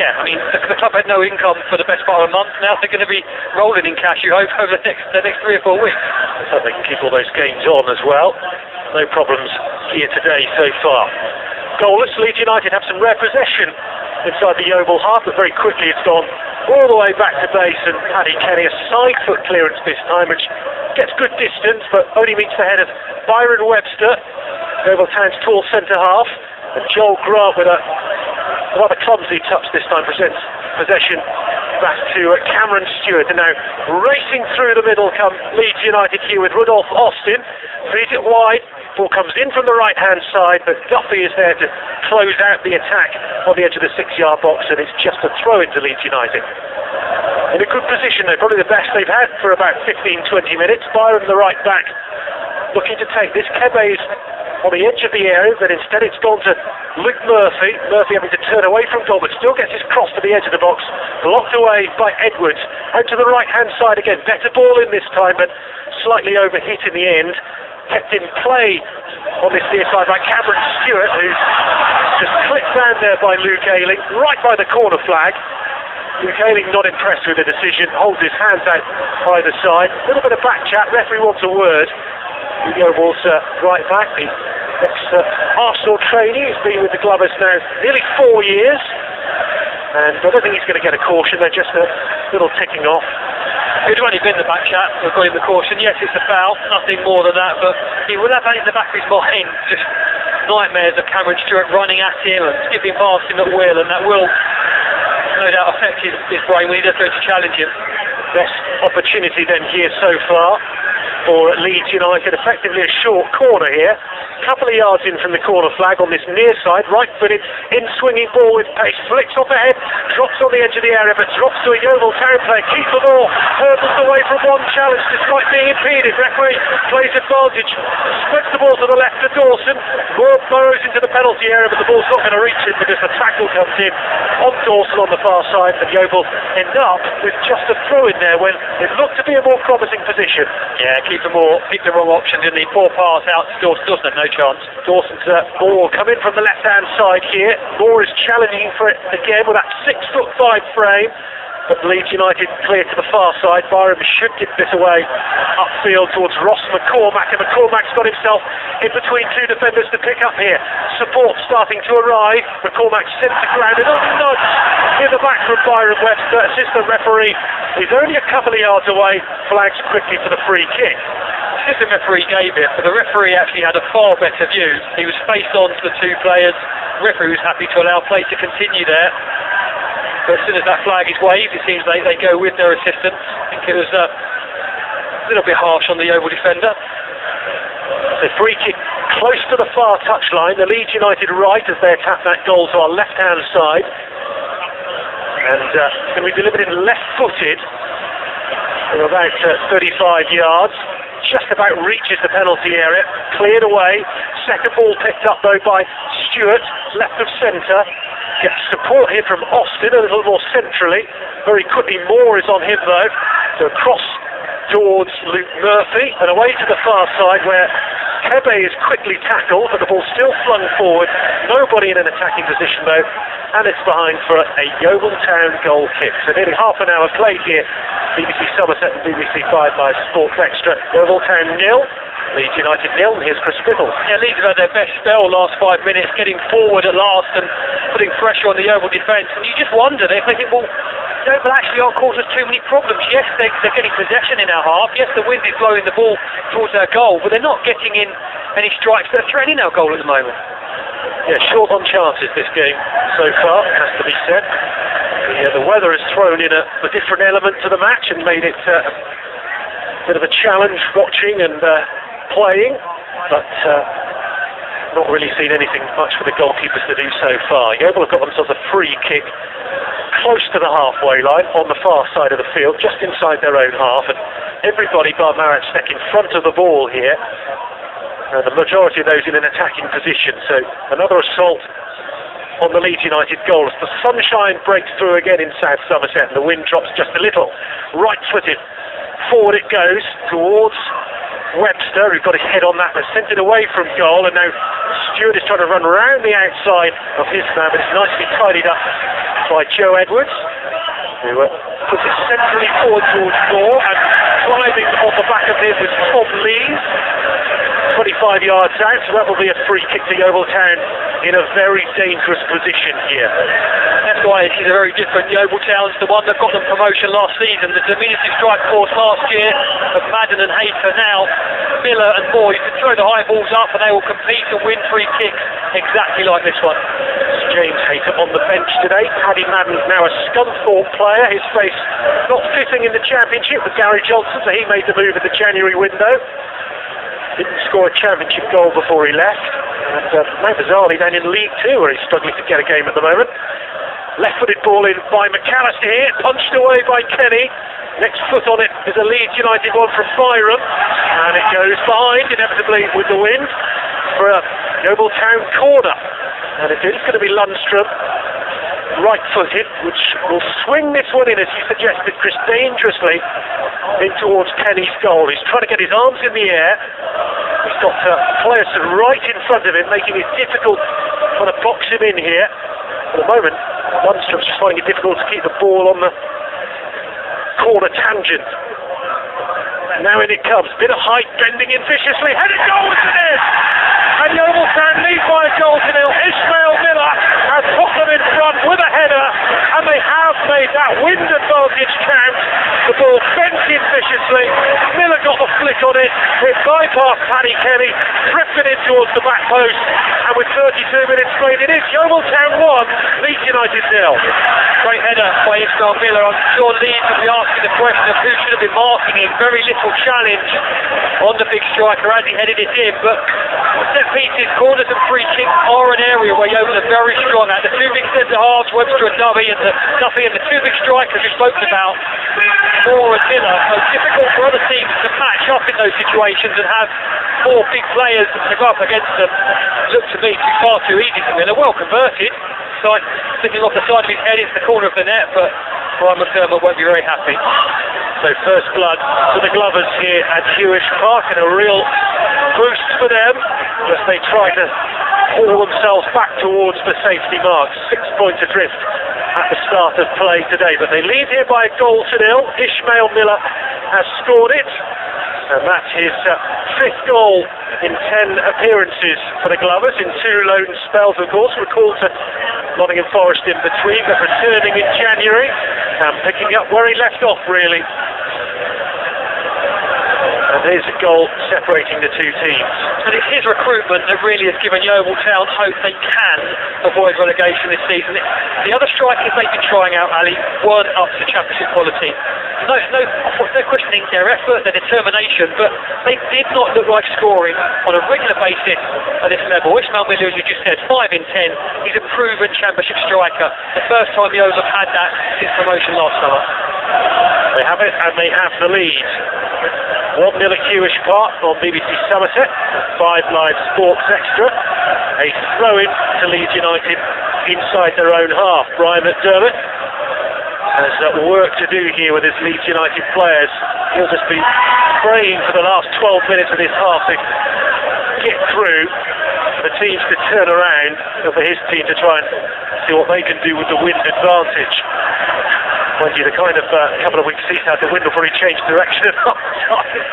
yeah, I mean, the club had no income for the best part of a month. Now they're going to be rolling in cash, you hope, over the next 3 or 4 weeks. So they can keep all those games on as well. No problems here today so far. Goalless, Leeds United have some rare possession inside the Yeovil half, but very quickly it's gone all the way back to base, and Paddy Kenny, a side foot clearance this time, which gets good distance, but only meets the head of Byron Webster, Yeovil Town's tall centre half, and Joel Grant with a rather clumsy touch this time presents possession back to Cameron Stewart, and now racing through the middle come Leeds United here with Rudolph Austin, feeds it wide. Ball comes in from the right-hand side, but Duffy is there to close out the attack on the edge of the 6-yard box, and it's just a throw into Leeds United. In a good position, though, probably the best they've had for about 15-20 minutes. Byron, the right back, looking to take this. Kebe is on the edge of the area, but instead it's gone to Luke Murphy. Murphy having to turn away from goal, but still gets his cross to the edge of the box, blocked away by Edwards. Out to the right-hand side again. Better ball in this time, but slightly overhit in the end. Kept in play on this near side by Cameron Stewart, who's just clipped down there by Luke Ayling, right by the corner flag. Luke Ayling not impressed with the decision, holds his hands out either side. A little bit of back chat, referee wants a word. Yeovil's right back, the ex-Arsenal trainee, he's been with the Glovers now nearly 4 years. And I don't think he's going to get a caution, they're just a little ticking off. It would have only been the back chat that got him the caution. Yes, it's a foul, nothing more than that, but he will have that in the back of his mind. Just nightmares of Cameron Stewart running at him and skipping past him at will, and that will no doubt affect his brain when he does go to challenge him. Best opportunity then here so far for Leeds United, effectively a short corner here. Couple of yards in from the corner flag on this near side, right-footed, in-swinging ball with pace, flicks off ahead, drops on the edge of the area, but drops to a Yeovil Town player. Keep the ball, hurdles away from one challenge despite being impeded. Referee plays advantage, spreads the ball to the left to Dawson. Moore burrows into the penalty area, but the ball's not going to reach him because the tackle comes in on Dawson on the far side, and Yeovil end up with just a throw in there when it looked to be a more promising position. Yeah, keep the wrong option, didn't he? Poor pass out to Dawson. Dawson had no chance. Dawson's ball coming from the left-hand side here. Moore is challenging for it again with that 6'5" frame. But Leeds United clear to the far side. Byron should get this away upfield towards Ross McCormack, and McCormack's got himself in between 2 defenders to pick up here. Support starting to arrive. McCormack sent to ground, and a nudge in the back from Byron Webster. Assistant referee is only a couple of yards away, flags quickly for the free kick. Assistant referee gave it, but the referee actually had a far better view. He was face on to the 2 players. The referee was happy to allow play to continue there. But as soon as that flag is waved, it seems they go with their assistant. I think it was a little bit harsh on the Yeovil defender. The free kick close to the far touchline. The Leeds United right as they attack that goal to our left-hand side. And going to be delivered in left-footed from about 35 yards. Just about reaches the penalty area. Cleared away. Second ball picked up though by Stewart, left of centre. Gets support here from Austin a little more centrally. Very quickly Moore is on him though. So across towards Luke Murphy and away to the far side where Kebe is quickly tackled, but the ball still flung forward. Nobody in an attacking position though, and it's behind for a Yeovil Town goal kick. So nearly half an hour played here. BBC Somerset and BBC 5 Live Sports Extra. Yeovil Town 0. Leeds United 0, and here's Chris Biddle. Yeah, Leeds have had their best spell last 5 minutes, getting forward at last and putting pressure on the Yeovil defence. And you just wonder if they think, well, Yeovil actually aren't causing us too many problems. Yes, they're getting possession in our half. Yes, the wind is blowing the ball towards our goal, but they're not getting in any strikes that are threatening our goal at the moment. Yeah, short on chances this game so far, has to be said. The weather has thrown in a different element to the match and made it a bit of a challenge watching and playing, but not really seen anything much for the goalkeepers to do so far. Yeovil have got themselves a free kick close to the halfway line on the far side of the field, just inside their own half, and everybody bar Maratsteck in front of the ball here. The majority of those in an attacking position, so another assault on the Leeds United goal as the sunshine breaks through again in South Somerset and the wind drops just a little. Right-footed, forward it goes towards Webster, who got his head on that, but sent it away from goal, and now Stewart is trying to run round the outside of his man, but it's nicely tidied up by Joe Edwards, who puts it centrally forward towards goal, and climbing on the back of him was Tom Lees, 25 yards out, so that will be a free kick to Yeovil Town in a very dangerous position here. That's why this is a very different Yeovil Town's the one that got them promotion last season. The diminutive strike force last year of Madden and Hayter, now Miller and Moore. You can throw the high balls up and they will compete and win free kicks exactly like this one. James Hayter on the bench today. Paddy Madden's now a Scunthorpe player, his face not fitting in the Championship with Gary Johnson, so he made the move in the January window. Didn't score a Championship goal before he left, and now bizarrely down in League 2 where he's struggling to get a game at the moment. Left-footed ball in by McAllister here, punched away by Kenny. Next foot on it is a Leeds United one from Byram, and it goes behind inevitably with the wind for a Yeovil Town corner, and it is going to be Lundstrom, right-footed, which will swing this one in, as you suggested, Chris, dangerously in towards Kenny's goal. He's trying to get his arms in the air. He's got players right in front of him, making it difficult trying to box him in here. At the moment, Lundstrom's just finding it difficult to keep the ball on the corner tangent. And now in it comes, bit of height, bending in viciously, headed goal, it is! And Yeovil Town lead by a goal to nil. Ishmael Miller has put them in front with a header, and they have made that wind advantage count. The ball bent in viciously, Miller got the flick on it, it bypassed Paddy Kenny, drifted in towards the back post, and with 32 minutes played, it is Yeovil Town 1, Leeds United 0. Great header by Ishmael Miller. I'm sure Leeds will be asking the question of who should have been marking him. Very little challenge on the big striker as he headed it in, but set pieces, corners and free kicks are an area where Yeovil are very strong at. The two big centre halves, Webster and Duffy, and the two big strikers we spoke about, Moore and Miller. So difficult for other teams to match up in those situations and have four big players to go up against them. Looked to me to be far too easy for Miller. Well converted, side sticking off the side of his head into the corner of the net, but Brian McDermott won't be very happy. So first blood for the Glovers here at Hewish Park, and a real boost for them as they try to haul themselves back towards the safety mark. 6 points adrift at the start of play today, but they lead here by a goal to nil. Ishmael Miller has scored it, and that's his fifth goal in 10 appearances for the Glovers, in 2 lone spells, of course. Recalled to Nottingham Forest in between, but returning in January and picking up where he left off, really. And here's a goal separating the two teams. And it's his recruitment that really has given Yeovil Town hope they can avoid relegation this season. The other strikers they've been trying out, Ali, weren't up to championship quality. No questioning their effort, their determination, but they did not look like scoring on a regular basis at this level. Ishmael Miller, as you just said, 5 in 10. He's a proven championship striker. The first time Yeovil have had that since promotion last summer. They have it, and they have the lead. 1-0 at Hewish Park on BBC Somerset. 5 Live Sports Extra. A throw-in to Leeds United inside their own half. Brian McDermott has work to do here with his Leeds United players. He'll just be praying for the last 12 minutes of this half to get through, for the teams to turn around, and for his team to try and see what they can do with the wind advantage. Mind you, the kind of couple of weeks he's had, the wind will probably change direction at half time.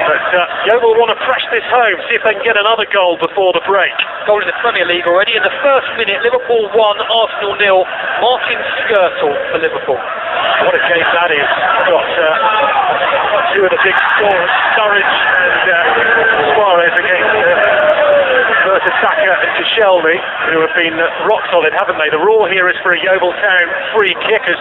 But Yeovil want to press this home, see if they can get another goal before the break. Goal in the Premier League already. In the first minute, Liverpool 1, Arsenal 0. Martin Skirtle for Liverpool. What a game that is. Got 2 of the big scorers, Sturridge and Suarez against Mertesacker and Koscielny, who have been rock solid, haven't they? The roar here is for a Yeovil Town free kick as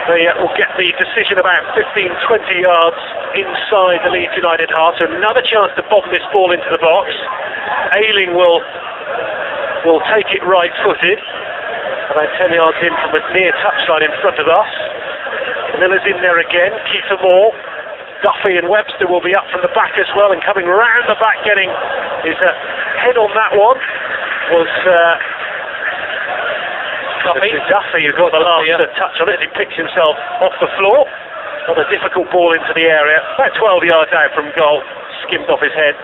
They will get the decision about 15-20 yards inside the Leeds United half, so another chance to bomb this ball into the box. Ayling will take it right-footed, about 10 yards in from a near touchline in front of us. Miller's in there again, Keith Moore. Duffy and Webster will be up from the back as well, and coming round the back, getting his head on that one was Duffy, who got the last touch on it. He picked himself off the floor. Got a difficult ball into the area, about 12 yards out from goal, skimmed off his head,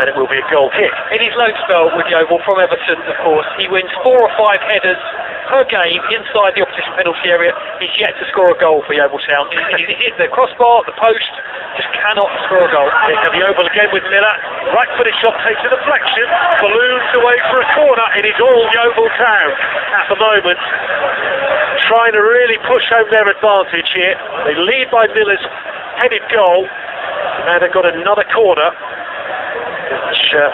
and it will be a goal kick. In his loan spell with Yeovil from Everton, of course, he wins 4 or 5 headers per game inside the opposition penalty area. He's yet to score a goal for Yeovil Town. He hit the crossbar, the post, just cannot score a goal. Here comes Yeovil again with Miller. Right-footed shot, takes a deflection, balloons away for a corner. It is all Yeovil Town at the moment, trying to really push home their advantage here. They lead by Miller's headed goal. Now they've got another corner, which is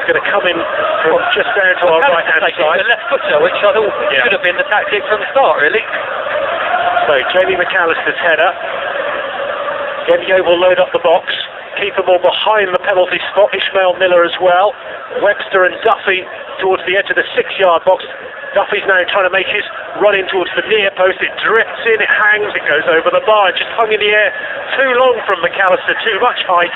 going to come in from just down to our right-hand side. The left footer, which I thought should have been the tactic from the start, really. So Jamie McAllister's header. Again, Yeovil load up the box. Keep them all behind the penalty spot. Ishmael Miller as well. Webster and Duffy towards the edge of the 6-yard box. Duffy's now trying to make his run in towards the near post. It drifts in, it hangs, it goes over the bar. It just hung in the air too long from McAllister, too much height.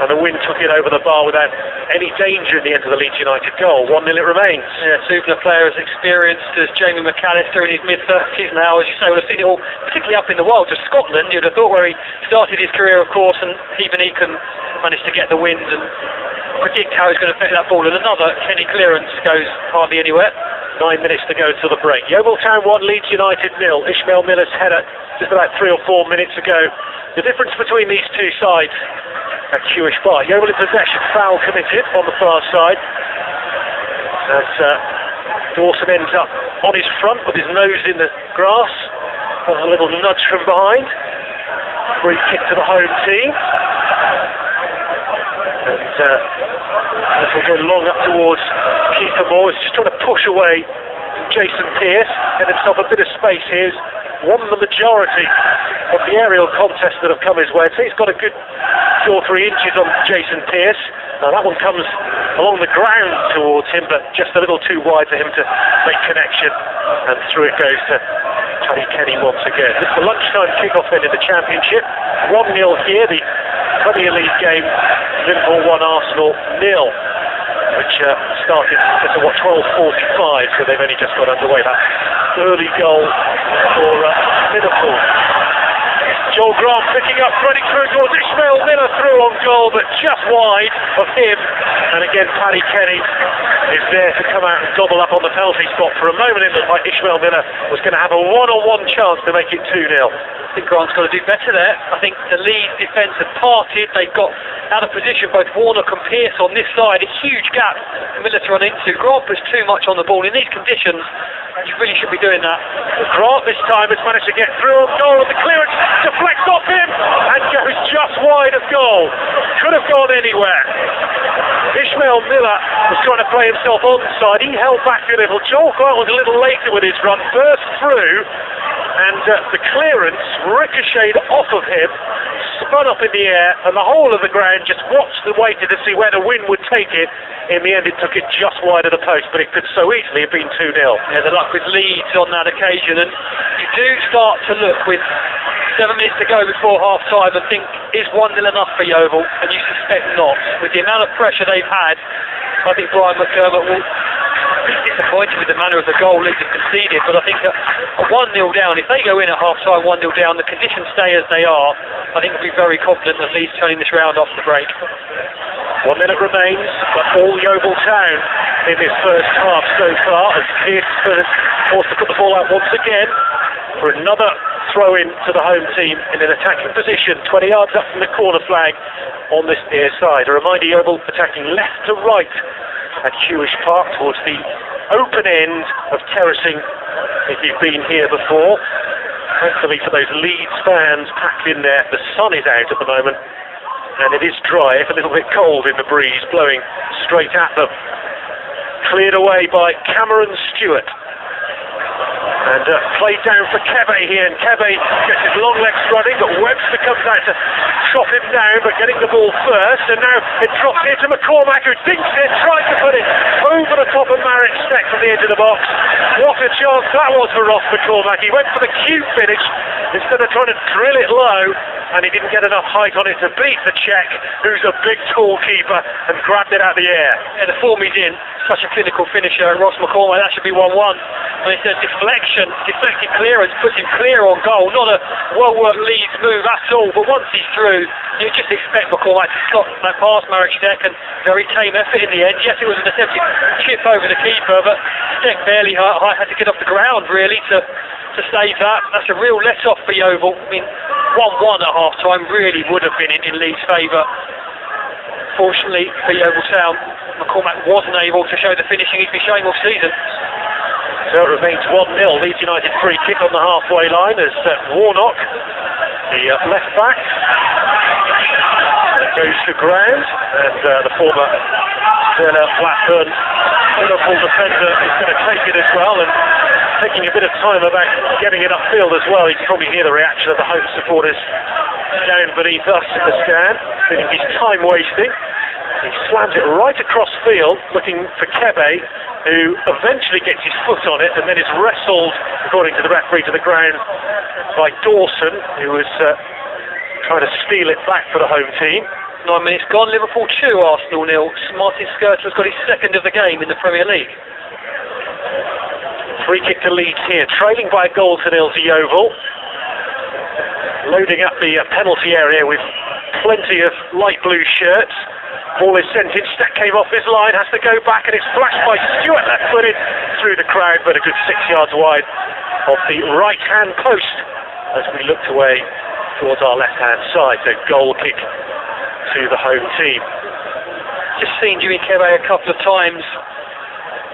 And the wind took it over the bar without any danger in the end of the Leeds United goal. 1-0 it remains. Yeah, Suvla player as experienced as Jamie McAllister in his mid-30s now, as you say, would have seen it all, particularly up in the wilds of Scotland. You'd have thought where he started his career, of course, and even he can manage to get the wind and predict how he's going to affect that ball. And another Kenny clearance goes hardly anywhere. 9 minutes to go till the break. Yeovil Town 1, Leeds United 0. Ishmael Miller's header just about 3 or 4 minutes ago. The difference between these two sides at Hewish Park. Yeovil in possession, foul committed on the far side. As Dawson ends up on his front with his nose in the grass. Got a little nudge from behind. Free kick to the home team. And this will go long up towards Keith Moore. He's just trying to push away Jason Pearce, get himself a bit of space here. He's won the majority of the aerial contests that have come his way. So he's got a good 2 or 3 inches on Jason Pearce. Now that one comes along the ground towards him, but just a little too wide for him to make connection. And through it goes to Tony Kenny once again. This is the lunchtime kick-off then in the Championship. 1-0 here, the Premier League game, Liverpool 1, Arsenal 0, which started at 12:45, so they've only just got underway. That early goal for Liverpool. Joel Grant picking up, running through towards Ishmael Miller, through on goal, but just wide of him. And again, Paddy Kenny is there to come out and gobble up on the penalty spot. For a moment it looked like Ishmael Miller was going to have a one-on-one chance to make it 2-0. I think Grant's got to do better there. I think the Leeds defence had parted. They got out of position, both Warnock and Pearce on this side. A huge gap for Miller to run into. Grant was too much on the ball. In these conditions, you really should be doing that. Grant this time has managed to get through on goal, and the clearance deflects off him and goes just wide of goal. Could have gone anywhere. Ishmael Miller was trying to play himself onside. He held back a little. Joel Grant was a little later with his run, burst through, and the clearance ricocheted off of him, spun up in the air, and the whole of the ground just watched and waited to see where the wind would take it. In the end, it took it just wide of the post, but it could so easily have been 2-0. Yeah, the luck with Leeds on that occasion, and you do start to look with 7 minutes to go before half-time and think, is 1-0 enough for Yeovil? And you suspect not. With the amount of pressure they've had, I think Brian McDermott will be disappointed with the manner of the goal Leeds have conceded, but I think a 1-0 down, if they go in at half-time 1-0 down, the conditions stay as they are, I think we'll be very confident of Leeds turning this round off the break. 1 minute remains, but all Yeovil Town in this first half so far, as Pearce forced to put the ball out once again for another throw-in to the home team in an attacking position, 20 yards up from the corner flag on this near side. A reminder, Yeovil attacking left to right at Hewish Park towards the open end of terracing, if you've been here before. Thankfully for those Leeds fans packed in there, the sun is out at the moment, and it is dry, if a little bit cold in the breeze, blowing straight at them. Cleared away by Cameron Stewart. And played down for Kebe here, and Kebe gets his long legs running, but Webster comes out to chop him down, but getting the ball first, and now it drops here to McCormack, who dinks it, tries to put it over the top of Marrick's neck from the edge of the box. What a chance that was for Ross McCormack. He went for the cute finish instead of trying to drill it low, and he didn't get enough height on it to beat the Czech, who's a big tall keeper, and grabbed it out of the air. Yeah, the form he's in, such a clinical finisher, Ross McCormack, that should be 1-1. And it's a deflected clearance, puts him clear on goal. Not a well-worked Leeds move at all, but once he's through, you just expect McCormack to slot that past Marek Steck, and very tame effort in the end. Yes, it was an attempted chip over the keeper, but Steck barely had to get off the ground, really, to save that. That's a real let-off for Yeovil. I mean, 1-1 at half-time really would have been in Leeds' favour. Fortunately for Yeovil Town, McCormack wasn't able to show the finishing he's been showing all season. So it remains 1-0, Leeds United free kick on the halfway line as Warnock, the left back, goes to ground, and the former Blackburn Liverpool defender is going to take it as well, and taking a bit of time about getting it upfield as well. You can probably hear the reaction of the home supporters down beneath us in the stand, feeling he's time wasting. He slams it right across field, looking for Kebe, who eventually gets his foot on it and then is wrestled, according to the referee, to the ground by Dawson, who was trying to steal it back for the home team. 9 minutes gone, Liverpool 2, Arsenal 0. Martin Skirtler's got his second of the game in the Premier League. Free kick to Leeds here, trailing by a goal to nil to Yeovil. Loading up the penalty area with plenty of light blue shirts. Ball is sent in, Steck came off his line, has to go back, and it's flashed by Stewart, left-footed through the crowd, but a good 6 yards wide of the right-hand post as we looked away towards our left-hand side. So goal kick to the home team. Just seen Jimmy Kebe a couple of times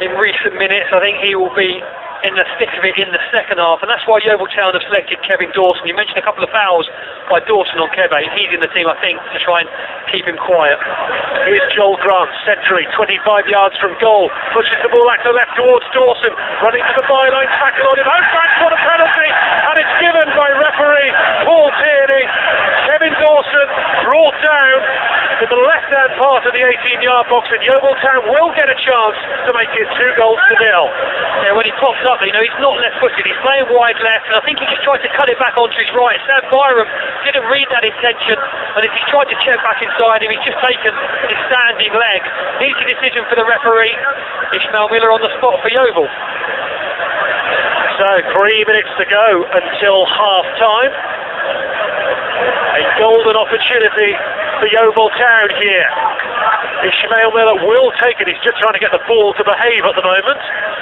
in recent minutes. I think he will be in the thick of it in the second half, and that's why Yeovil Town have selected Kevin Dawson. You mentioned a couple of fouls by Dawson on Kebe. He's in the team, I think, to try and keep him quiet. Here's Joel Grant, centrally, 25 yards from goal, pushes the ball out to left towards Dawson, running to the byline, tackle on him, out back for the penalty, and it's given by referee Paul Tierney. Kevin Dawson brought down in the left-hand part of the 18-yard box, and Yeovil Town will get a chance to make it 2-0. Yeah, when he pops up, you know, he's not left-footed, he's playing wide left, and I think he just tried to cut it back onto his right. Sam Byram didn't read that intention, and if he's tried to check back inside him, he's just taken his standing leg. Easy decision for the referee. Ishmael Miller on the spot for Yeovil. So 3 minutes to go until half-time. A golden opportunity for Yeovil Town here. Ishmael Miller will take it. He's just trying to get the ball to behave at the moment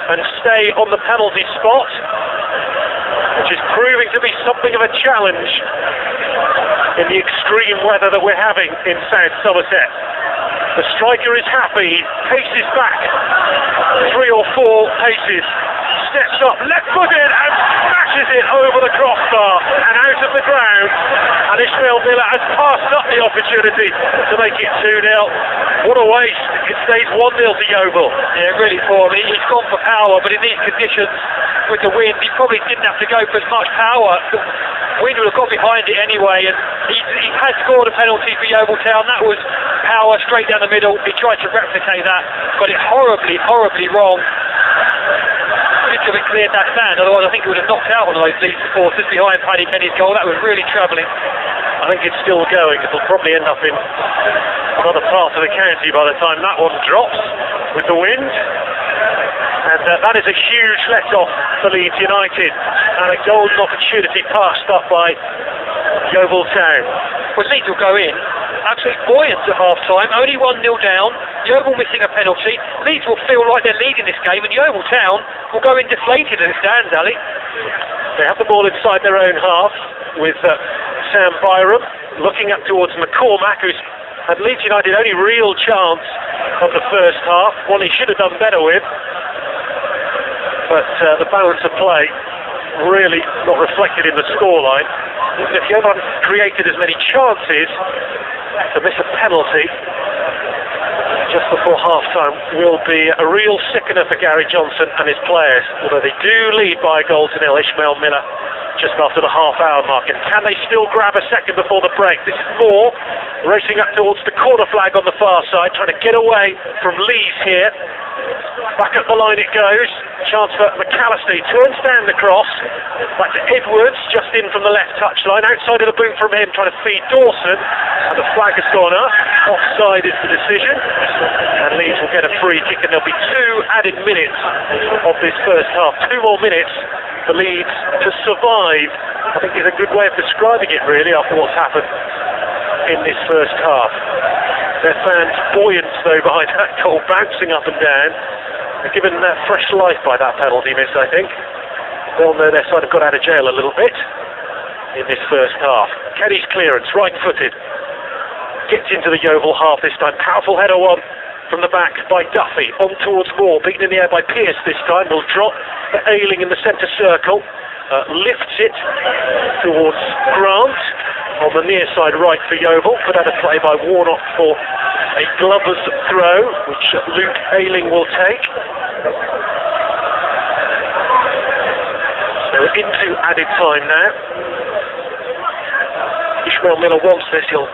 and stay on the penalty spot, which is proving to be something of a challenge in the extreme weather that we're having in South Somerset. The striker is happy, he paces back 3 or 4 paces, steps up, left-footed, and smashes it over the crossbar and out of the ground. And Ishmael Miller has passed up the opportunity to make it 2-0. What a waste. It stays 1-0 to Yeovil. Yeah, really poor. He's gone for power, but in these conditions with the wind, he probably didn't have to go for as much power. The wind would have got behind it anyway, and he has scored a penalty for Yeovil Town. That was power straight down the middle. He tried to replicate that, got it horribly, horribly wrong. Good to have cleared that stand, otherwise I think he would have knocked out one of those Leeds supporters behind Paddy Kenny's goal. That was really travelling. I think it's still going. It'll probably end up in another part of the county by the time that one drops with the wind. And that is a huge let-off for Leeds United, and a golden opportunity passed up by Yeovil Town. Well, Leeds will go in absolutely buoyant at half-time, only 1-0 down, Yeovil missing a penalty. Leeds will feel like they're leading this game, and Yeovil Town will go in deflated as it stands, Ali. They have the ball inside their own half with Sam Byram looking up towards McCormack, who's had Leeds United only real chance of the first half, one he should have done better with, but the balance of play really not reflected in the scoreline. Even if you haven't created as many chances to miss a penalty, just before half-time will be a real sickener for Gary Johnson and his players, although they do lead by a goal to nil. Ishmael Miller just after the half-hour mark, and can they still grab a second before the break? This is Moore racing up towards the corner flag on the far side, trying to get away from Leeds here. Back up the line it goes. Chance for McAllister. He turns down the cross. Back to Edwards, just in from the left touchline. Outside of the boot from him, trying to feed Dawson. And the flag has gone up. Offside is the decision. And Leeds will get a free kick, and there'll be 2 added minutes of this first half. 2 more minutes for Leeds to survive, I think is a good way of describing it really after what's happened in this first half. Their fans buoyant though behind that goal, bouncing up and down. They're given fresh life by that penalty miss, I think. They'll know their side have got out of jail a little bit in this first half. Kenny's clearance, right-footed. Gets into the Yeovil half this time. Powerful header one from the back by Duffy. On towards Moore, beaten in the air by Pearce this time. Will drop for Ayling in the centre circle. Lifts it towards Grant on the near side right for Yeovil. Put out a play by Warnock for a Glover's throw, which Luke Ayling will take. So into added time now. Ishmael Miller wants this. He'll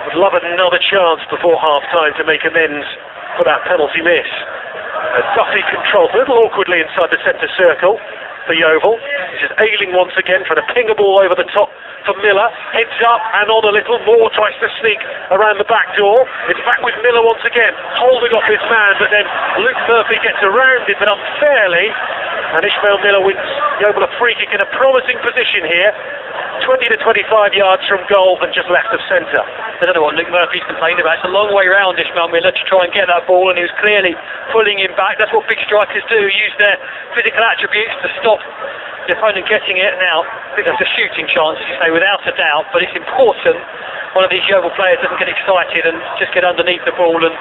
would love another chance before half-time to make amends for that penalty miss. Duffy controls a little awkwardly inside the centre circle for Yeovil. This is Ayling once again, trying to ping a ball over the top for Miller. Heads up and on a little. Moore tries to sneak around the back door. It's back with Miller once again, holding off his man, but then Luke Murphy gets around it, but unfairly. And Ishmael Miller wins Yeovil a free kick in a promising position here. 20 to 25 yards from goal and just left of centre. I don't know what Luke Murphy's complaining about. It's a long way round Ishmael Miller to try and get that ball, and he was clearly pulling him back. That's what big strikers do, use their physical attributes to stop the opponent getting it. Now, I think there's a shooting chance, as you say, without a doubt, but it's important one of these Yeovil players doesn't get excited and just get underneath the ball and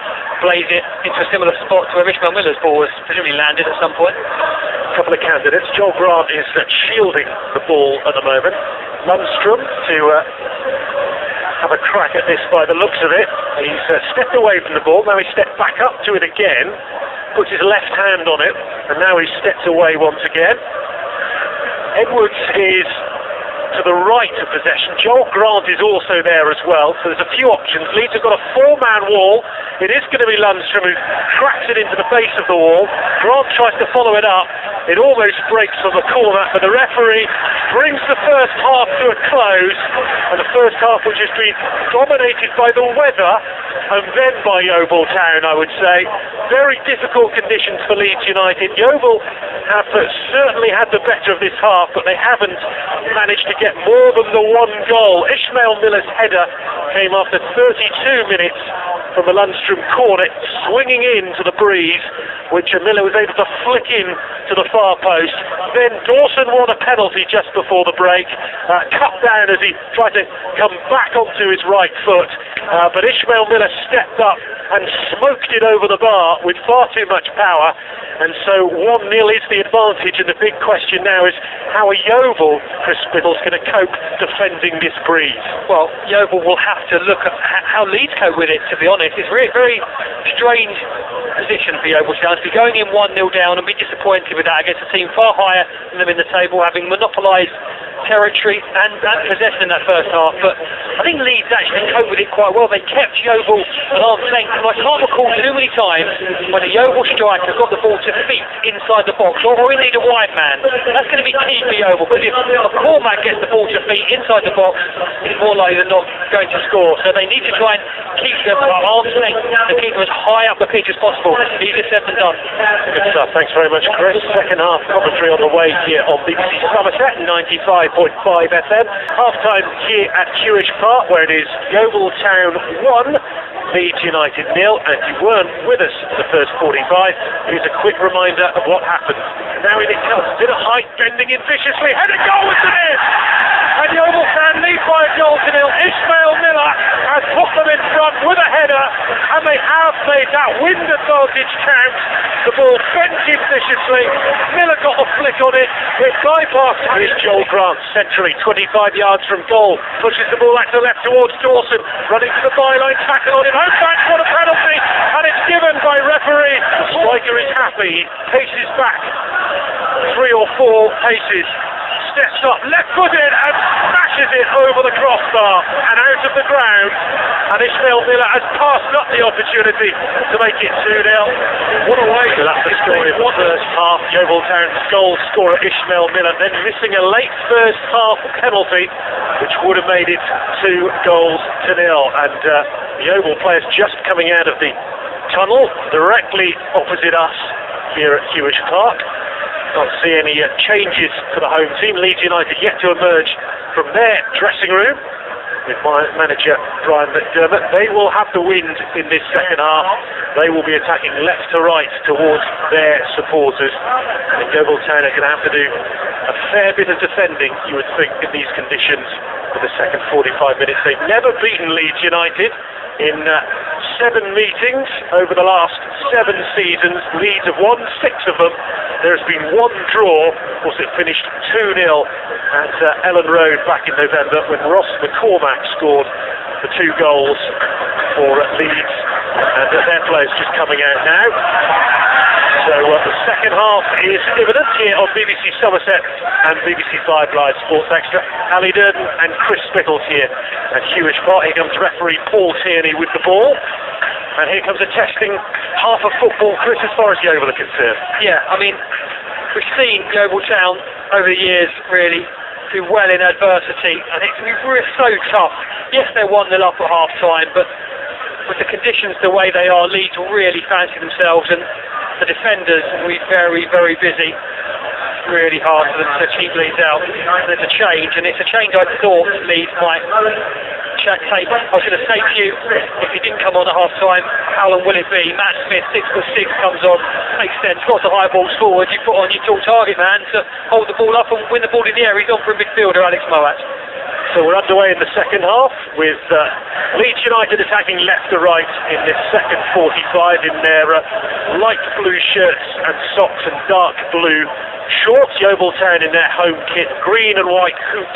blaze it into a similar spot to where Ishmael Miller's ball was presumably landed at some point. A couple of candidates. Joel Grant is shielding the ball at the moment. Lundstrom to have a crack at this by the looks of it. He's stepped away from the ball, now he's stepped back up to it again, puts his left hand on it, and now he's stepped away once again. Edwards is to the right of possession. Joel Grant is also there as well, so there's a few options. Leeds have got a 4-man wall. It is going to be Lundstrom who cracks it into the base of the wall. Grant tries to follow it up. It almost breaks from the corner, but the referee brings the first half to a close, and the first half which has been dominated by the weather and then by Yeovil Town, I would say. Very difficult conditions for Leeds United. Yeovil have certainly had the better of this half, but they haven't managed to get more than the 1 goal. Ishmael Miller's header came after 32 minutes from the Lundstrom corner, swinging into the breeze, which Miller was able to flick in to the far post. Then Dawson won a penalty just before the break, cut down as he tried to come back onto his right foot, but Ishmael Miller stepped up and smoked it over the bar with far too much power, and so 1-0 is the advantage, and the big question now is how are Yeovil, Chris Spittle's going to cope defending this breeze? Well, Yeovil will have to look at how Leeds cope with it, to be honest. It's really very strange position for Yeovil to be going in 1-0 down and be disappointed with that against a team far higher than them in the table, having monopolised territory and possession in that first half. But I think Leeds actually coped with it quite well. They kept Yeovil at arm's length, and I can't recall too many times when a Yeovil striker got the ball to feet inside the box, or we need a wide man. That's going to be key for Yeovil, because if McCormack gets the ball to feet inside the box, it's more likely than not going to score. So they need to try and keep them at arm's length and keep them as high up the pitch as possible. Easier said than done. Good stuff. Thanks very much, Chris. Second half commentary on the way here on BBC Somerset 95.5 FM. Half-time here at Hewish Park, where it is Yeovil Town 1, Leeds United 0, and you weren't with us for the first 45. Here's a quick reminder of what happened. Now in it comes, bit of height, bending in viciously, headed goal with the miss! And Yeovil Town lead by a goal to 0. Ishmael Miller has put them in front with a header, and they have made that wind advantage count. the ball, bent in viciously. Miller got the flick on it. It bypassed. Here's Joel Grant, centrally, 25 yards from goal. Pushes the ball back to the left towards Dawson. Running to the byline, tackle on him. Hopeback for a penalty, and it's given by referee. The striker is happy. He paces back 3 or 4 paces. Steps up, left-footed, and smashes it over the crossbar and out of the ground. And Ishmael Miller has passed up the opportunity to make it 2-0. What a way! So that's the story of the first half. Yeovil Town's goal scorer Ishmael Miller then missing a late first half penalty, which would have made it 2 goals to 0. And the Yeovil players just coming out of the tunnel directly opposite us here at Hewish Park. Can't see any changes for the home team. Leeds United yet to emerge from their dressing room with manager Brian McDermott. They will have the wind in this second half. They will be attacking left to right towards their supporters. And Yeovil Town are going to have to do a fair bit of defending, you would think, in these conditions for the second 45 minutes. They've never beaten Leeds United in 7 meetings over the last 7 seasons. Leeds have won 6 of them. There's been 1 draw. Of course, it finished 2-0 at Ellen Road back in November when Ross McCormack scored the 2 goals for Leeds. And their players just coming out now. So the second half is imminent here on BBC Somerset and BBC 5 Live Sports Extra. Ali Durden and Chris Spittles here at Hewish Park. Here comes referee Paul Tierney with the ball. And here comes a testing half of football, Chris, as far as Yeovil are concerned. Yeah, I mean, we've seen Yeovil Town over the years really do well in adversity, and we're so tough. Yes, they're 1-0 up at half-time, but with the conditions the way they are, Leeds will really fancy themselves, and the defenders will be very, very busy. It's really hard for them to keep Leeds out. There's a change, and it's a change I thought Leeds might take. I was going to say to you, if he didn't come on at half-time, how long will it be? Matt Smith, 6'6", comes on, makes sense, got the high balls forward, you put on your tall target man to hold the ball up and win the ball in the air. He's on for a midfielder, Alex Moat. So we're underway in the second half with Leeds United attacking left to right in this second 45 in their light blue shirts and socks and dark blue shorts. Yeovil Town in their home kit, green and white hoot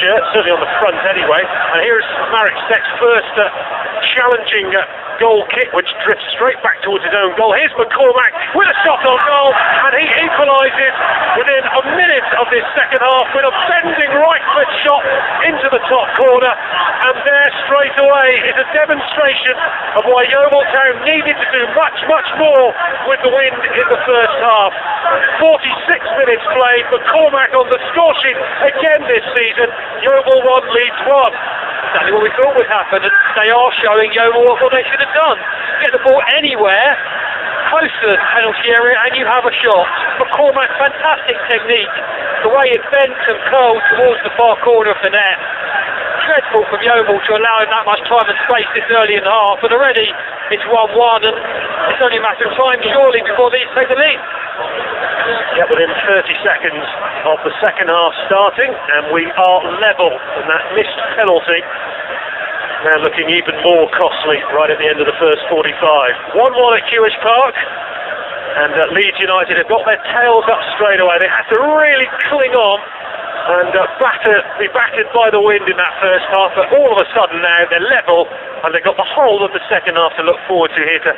shirts, certainly on the front anyway. And here's Marek Stek's first challenging goal kick, which drifts straight back towards his own goal. Here's McCormack with a shot on goal, and he equalises within a minute of this second half with a bending right foot shot into the top corner. And there straight away is a demonstration of why Yeovil Town needed to do much, much more with the wind in the first half. 46 minutes played, McCormack on the score sheet again this season. Yeovil 1, Leeds 1. Exactly what we thought would happen, and they are showing Yeovil what they should have done. Get the ball anywhere close to the penalty area and you have a shot. McCormack, fantastic technique. The way it bent and curled towards the far corner of the net. Dreadful from Yeovil to allow him that much time and space this early in the half, but already it's 1-1 and it's only a matter of time surely before these take the lead. Yeah, within 30 seconds of the second half starting, and we are level, and that missed penalty now looking even more costly right at the end of the first 45. 1-1 at Hewish Park, and Leeds United have got their tails up straight away. They had to really cling on and be battered by the wind in that first half, but all of a sudden now they're level and they've got the whole of the second half to look forward to here to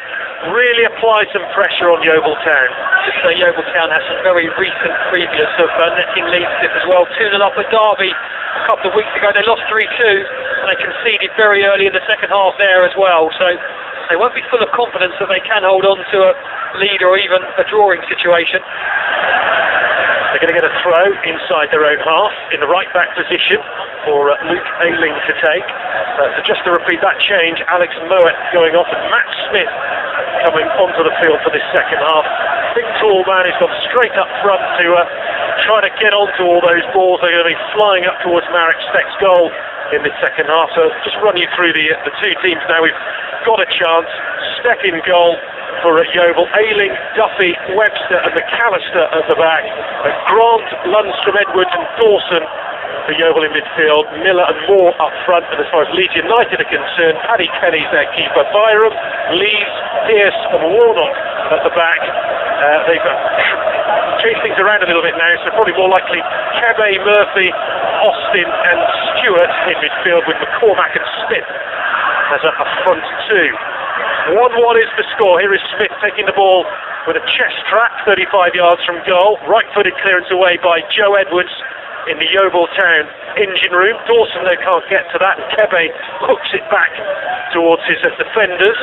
really apply some pressure on Yeovil Town. Just say Yeovil Town has some very recent previous of netting Leeds as well. 2-0 up at Derby a couple of weeks ago. They lost 3-2 and they conceded very early in the second half there as well, so they won't be full of confidence that they can hold on to a lead or even a drawing situation. They're going to get a throw inside their own half in the right back position for Luke Ayling to take. So just to repeat that change, Alex Moat going off and Matt Smith coming onto the field for this second half. Big tall man who's gone straight up front to try to get onto all those balls. They're going to be flying up towards Marek Stek's goal in the second half. So just run you through the two teams now. We've got a chance. Stek in goal for Yeovil. Ayling, Duffy, Webster and McAllister at the back. Grant, Lundstrom, Edwards and Dawson for Yeovil in midfield. Miller and Moore up front. And as far as Leeds United are concerned, Paddy Kenny's their keeper. Byram, Leeds, Pearce and Warnock at the back. They've changed things around a little bit now, so probably more likely Kebe, Murphy, Austin and Stewart in midfield, with McCormack and Smith as a front two. 1-1 is the score. Here is Smith taking the ball with a chest trap 35 yards from goal. Right-footed clearance away by Joe Edwards in the Yeovil Town engine room. Dawson though can't get to that, and Kebe hooks it back towards his defenders,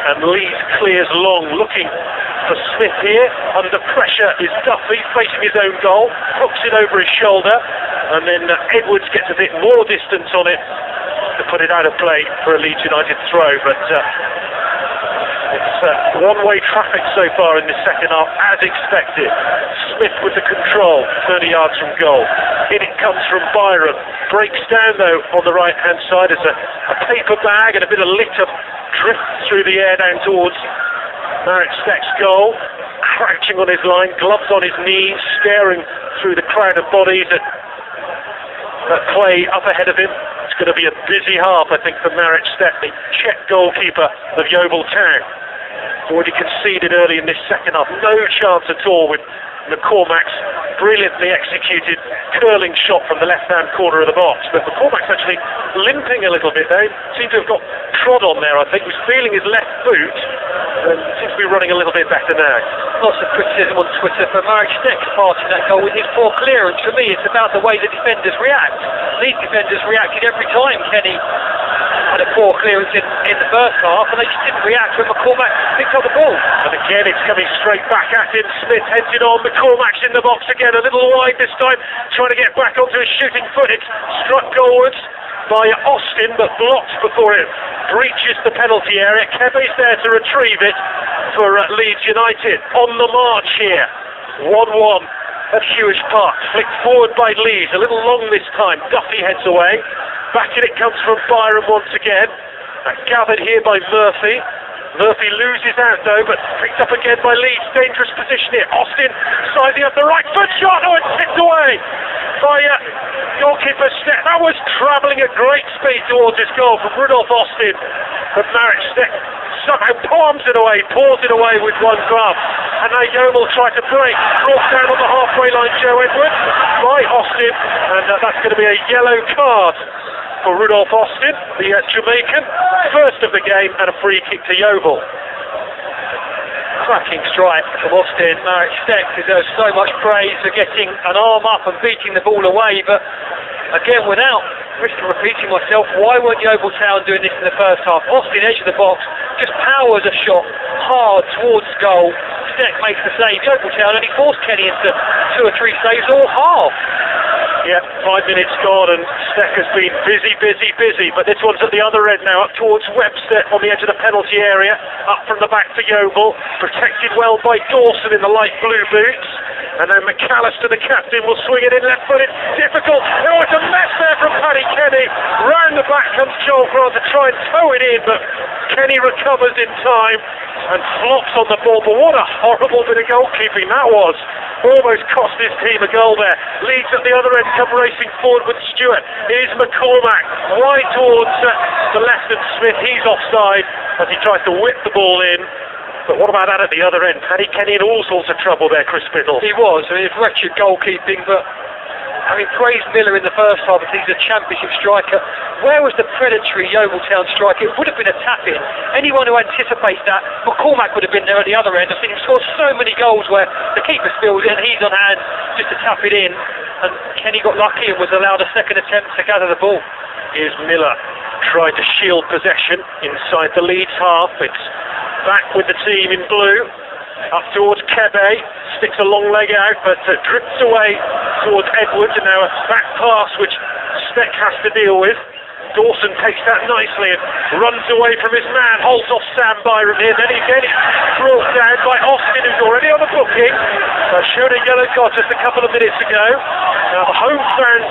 and Leeds clears long, looking for Smith here. Under pressure is Duffy, facing his own goal, hooks it over his shoulder, and then Edwards gets a bit more distance on it to put it out of play for a Leeds United throw, but it's one-way traffic so far in the second half, as expected. Smith with the control, 30 yards from goal. In it comes from Byram. Breaks down though on the right-hand side as a paper bag and a bit of litter drifts through the air down towards Marek Steck's goal. Crouching on his line, gloves on his knees, staring through the crowd of bodies at play up ahead of him. It's going to be a busy half, I think, for Marek Steck, the Czech goalkeeper of Yeovil Town. Already conceded early in this second half. No chance at all with McCormack's brilliantly executed curling shot from the left-hand corner of the box. But McCormack's actually limping a little bit there. Seemed to have got trod on there, I think. Was feeling his left boot and seems to be running a little bit better now. Lots of criticism on Twitter for Marek Steck's part in that goal with his poor clearance. For me, it's about the way the defenders react. These defenders reacted every time Kenny had a poor clearance in the first half, and they just didn't react when McCormack picked up the ball. And again, it's coming straight back at him. Smith heads it on. McCormack's in the box again, a little wide this time, trying to get back onto his shooting foot. It's struck goalwards by Austin, but blocked before it breaches the penalty area. Kebe's there to retrieve it for Leeds United. On the march here, 1-1 at Hewish Park. Flicked forward by Leeds, a little long this time. Duffy heads away. Back in it comes from Byram once again. Gathered here by Murphy. Murphy loses out though, but picked up again by Leeds. Dangerous position here. Austin sizing up the right foot shot. Oh, it's tipped away by goalkeeper Steck. That was travelling at great speed towards his goal from Rudolf Austin. But Marek Steck somehow palms it away, paws it away with one glove. And now Yeovil try to break. Brought down on the halfway line, Joe Edwards by Austin. And that's going to be a yellow card for Rudolf Austin, the Jamaican, first of the game, and a free kick to Yeovil. Cracking strike from Austin. Marek Steck deserves so much praise for getting an arm up and beating the ball away, but again, without risk of repeating myself, why weren't Yeovil Town doing this in the first half? Austin, edge of the box, just powers a shot hard towards goal. Steck makes the save. Yeovil Town only forced Kenny into 2 or 3 saves all half. Yeah, 5 minutes gone and Steck has been busy, but this one's at the other end now, up towards Webster on the edge of the penalty area, up from the back for Yeovil, protected well by Dawson in the light blue boots, and then McAllister, the captain, will swing it in left foot. It's difficult. Oh, it's a mess there from Paddy Kenny. Round the back comes Joel Grant to try and tow it in, but Kenny recovers in time and flops on the ball. But what a horrible bit of goalkeeping that was. Almost cost his team a goal there. Leeds at the other end come racing forward with Stewart. Here's McCormack wide towards the left, and Smith, he's offside as he tries to whip the ball in. But what about that at the other end? Paddy Kenny in all sorts of trouble there, Chris Biddle. He was. I mean, it's wretched goalkeeping, but I mean, praise Miller in the first half because he's a championship striker. Where was the predatory Yeovil Town striker? It would have been a tap-in. Anyone who anticipates that, McCormack would have been there at the other end. I've seen him score so many goals where the keeper spills in, he's on hand just to tap it in, and Kenny got lucky and was allowed a second attempt to gather the ball. Here's Miller, tried to shield possession inside the Leeds half. It's back with the team in blue. Up towards Kebe, sticks a long leg out, but drifts away towards Edwards, and now a back pass which Steck has to deal with. Dawson takes that nicely and runs away from his man, holds off Sam Byram here, then again he's brought down by Austin, who's already on the booking. Showed a yellow card just a couple of minutes ago. Now the home fans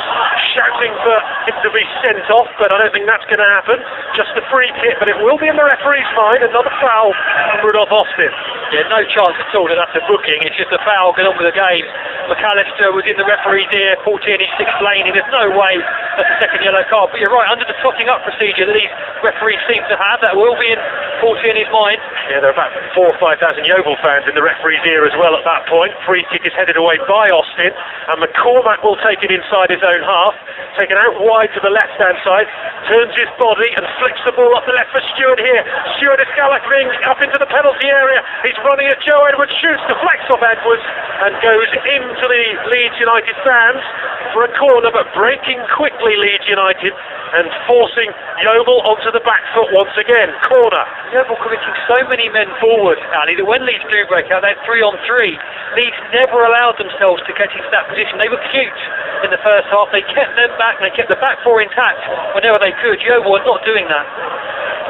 shouting for him to be sent off, but I don't think that's going to happen. Just a free kick, but it will be in the referee's mind. Another foul from Rudolf Austin. Yeah, no chance at all that that's a booking. It's just a foul, get on with the game. McAllister was in the referee's ear, 14, he's explaining. There's no way that's a second yellow card, but you're right, under the totting up procedure that these referees seem to have, that will be in 40 in his mind. Yeah, there are about 4,000 or 5,000 Yeovil fans in the referee's ear as well at that point. Free kick is headed away by Austin, and McCormack will take it inside his own half, taken out wide to the left-hand side, turns his body and flicks the ball up the left for Stewart here. Stewart is galloping up into the penalty area. He's running at Joe Edwards, shoots, deflects off Edwards, and goes into the Leeds United fans for a corner, but breaking quickly Leeds United and forcing Yeovil onto the back foot once again. Corner. Yeovil committing so many men forward, Ali, that when Leeds do break out, they're 3-on-3. Leeds never allowed themselves to get into that position. They were cute in the first half. They kept them back, and they kept the back four intact whenever they could. Yeovil are not doing that.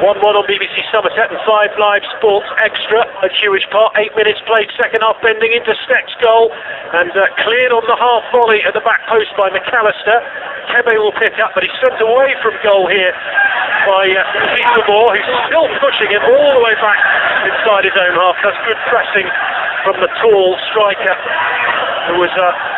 1-1 on BBC Somerset and 5 Live Sports Extra at Hewish Park. 8 minutes played, second half, bending into Steck's goal and cleared on the half volley at the back post by McAllister. Kebe will pick up, but he's sent away from goal here by Peterborough, who's still pushing him all the way back inside his own half. That's good pressing from the tall striker who was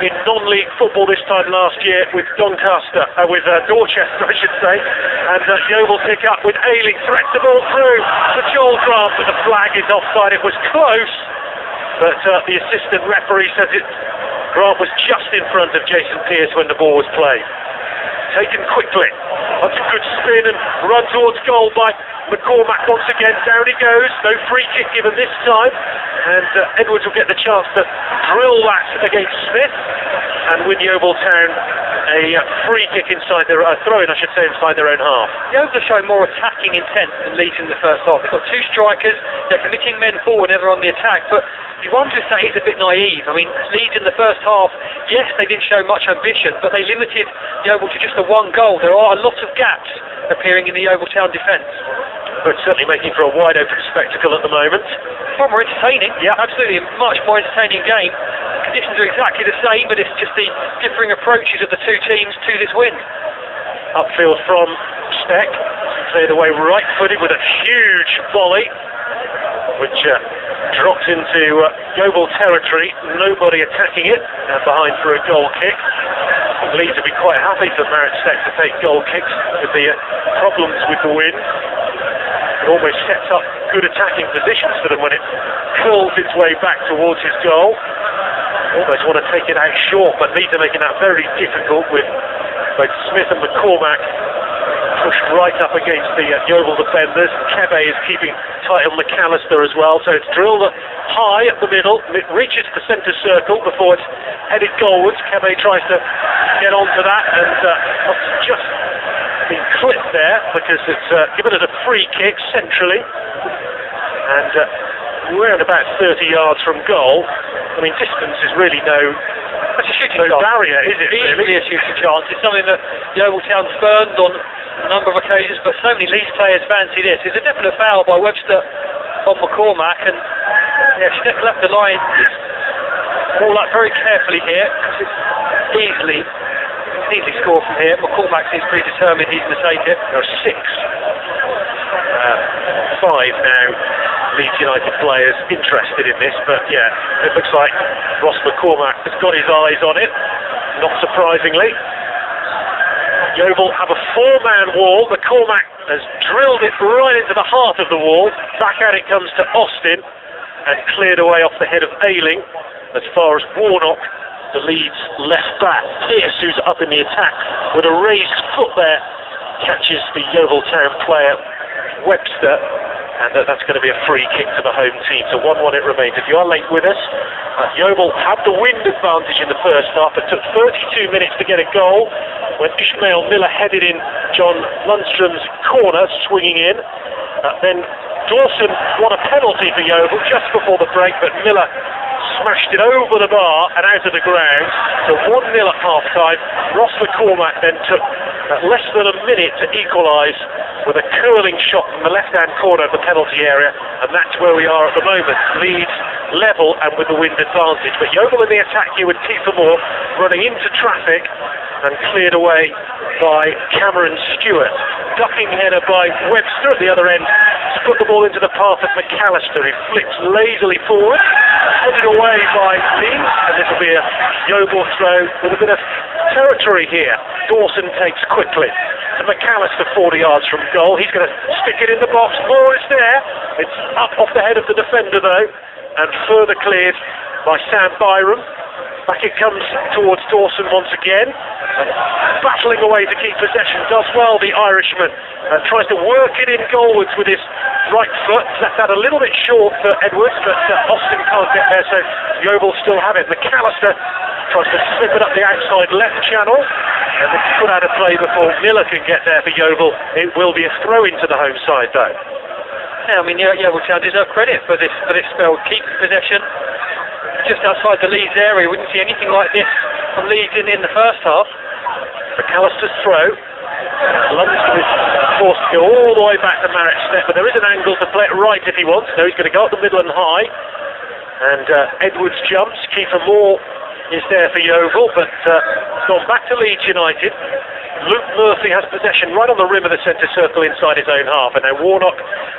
in non-league football this time last year with Doncaster, with Dorchester I should say, and Yeovil pick up with Ayling, threats the ball through to Joel Grant, but the flag is offside. It was close, but the assistant referee says Grant was just in front of Jason Pearce when the ball was played. Taken quickly, that's a good spin and run towards goal by McCormack once again. Down he goes, no free kick given this time, and Edwards will get the chance to drill that against Smith and win Yeovil Town a free kick inside their throw-in, I should say, inside their own half. Yeovil are showing more attacking intent than Leeds in the first half. They've got two strikers, they're committing men forward whenever on the attack, but you wonder if that is a bit naive. I mean, Leeds in the first half, yes, they didn't show much ambition, but they limited Yeovil to just the one goal. There are a lot of gaps appearing in the Yeovil Town defence. But certainly making for a wide open spectacle at the moment. Far more entertaining, yeah, absolutely, a much more entertaining game. Conditions are exactly the same, but it's just the differing approaches of the two teams to this win. Upfield from Steck, cleared away right-footed with a huge volley, which dropped into Yeovil territory, nobody attacking it, and behind for a goal kick. Leeds would be quite happy for Marit Steck to take goal kicks with the problems with the wind. It almost sets up good attacking positions for them when it curls its way back towards his goal. Almost want to take it out short, but Leeds are making that very difficult with both Smith and McCormack pushed right up against the Yeovil defenders. Kebe is keeping tight on McAllister as well, so it's drilled high at the middle. It reaches the centre circle before it's headed goalwards. Kebe tries to get onto that, and it's just been clipped there because it's given it a free kick centrally, and we're at about 30 yards from goal. I mean, distance is really no barrier, is it? Easily a shooting chance. It's something that Yeovil Town spurned on a number of occasions, but so many Leeds players fancy this. It's a definite foul by Webster on McCormack, and Steck left the line. It's all up very carefully here because it's easily score from here. McCormack seems pretty determined he's going to take it. There are 5 now Leeds United players interested in this, but yeah, it looks like Ross McCormack has got his eyes on it, not surprisingly. Yeovil have a 4-man wall. McCormack has drilled it right into the heart of the wall. Back out it comes to Austin and cleared away off the head of Ayling as far as Warnock, the Leeds left back. Pearce, who's up in the attack with a raised foot there, catches the Yeovil Town player Webster, and that's going to be a free kick to the home team. So 1-1 it remains. If you are late with us, Yeovil had the wind advantage in the first half. It took 32 minutes to get a goal when Ishmael Miller headed in John Lundstrom's corner, swinging in. Then Dawson won a penalty for Yeovil just before the break, but Miller smashed it over the bar and out of the ground. So 1-0 at half-time. Ross McCormack then took less than a minute to equalise with a curling shot from the left-hand corner of the penalty area, and that's where we are at the moment. Leeds level and with the wind advantage, but Yeovil in the attack here with Peterborough running into traffic and cleared away by Cameron Stewart. Ducking header by Webster at the other end to put the ball into the path of McAllister, who flicks lazily forward, headed away by Leeds, and this will be a Yeovil throw with a bit of territory here. Dawson takes quickly. to McAllister 40 yards from goal. He's going to stick it in the box. Oh, it's there. It's up off the head of the defender though, and further cleared by Sam Byram. Back it comes towards Dawson once again, battling away to keep possession. Does well, the Irishman. Tries to work it in goalwards with his right foot. Left that a little bit short for Edwards, but Austin can't get there, so Yeovil still have it. McAllister tries to slip it up the outside left channel, and it's put out of play before Miller can get there for Yeovil. It will be a throw into the home side though. Yeah, I mean, Yeovil Town deserve credit for this spell. Keep possession just outside the Leeds area. Wouldn't see anything like this from Leeds in the first half. McAllister's throw. Lundstrom is forced to go all the way back to Marek Steck, but there is an angle to play it right if he wants. No, he's going to go up the middle and high. And Edwards jumps. Kiefer Moore is there for Yeovil, but gone back to Leeds United. Luke Murphy has possession right on the rim of the centre circle inside his own half, and now Warnock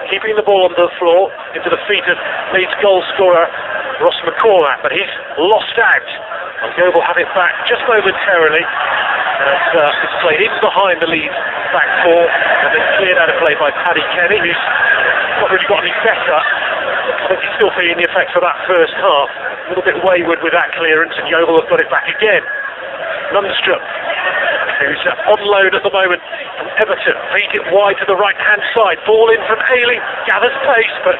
keeping the ball on the floor into the feet of Leeds goal scorer Ross McCormack, but he's lost out. And Yeovil have it back just momentarily. It's played in behind the Leeds back four, and then cleared out of play by Paddy Kenny, who's not really got any better. I think he's still feeling the effects of that first half. A little bit wayward with that clearance, and Yeovil have got it back again. Lundstrom, who's on loan at the moment from Everton, feed it wide to the right-hand side. Ball in from Ailing, gathers pace, but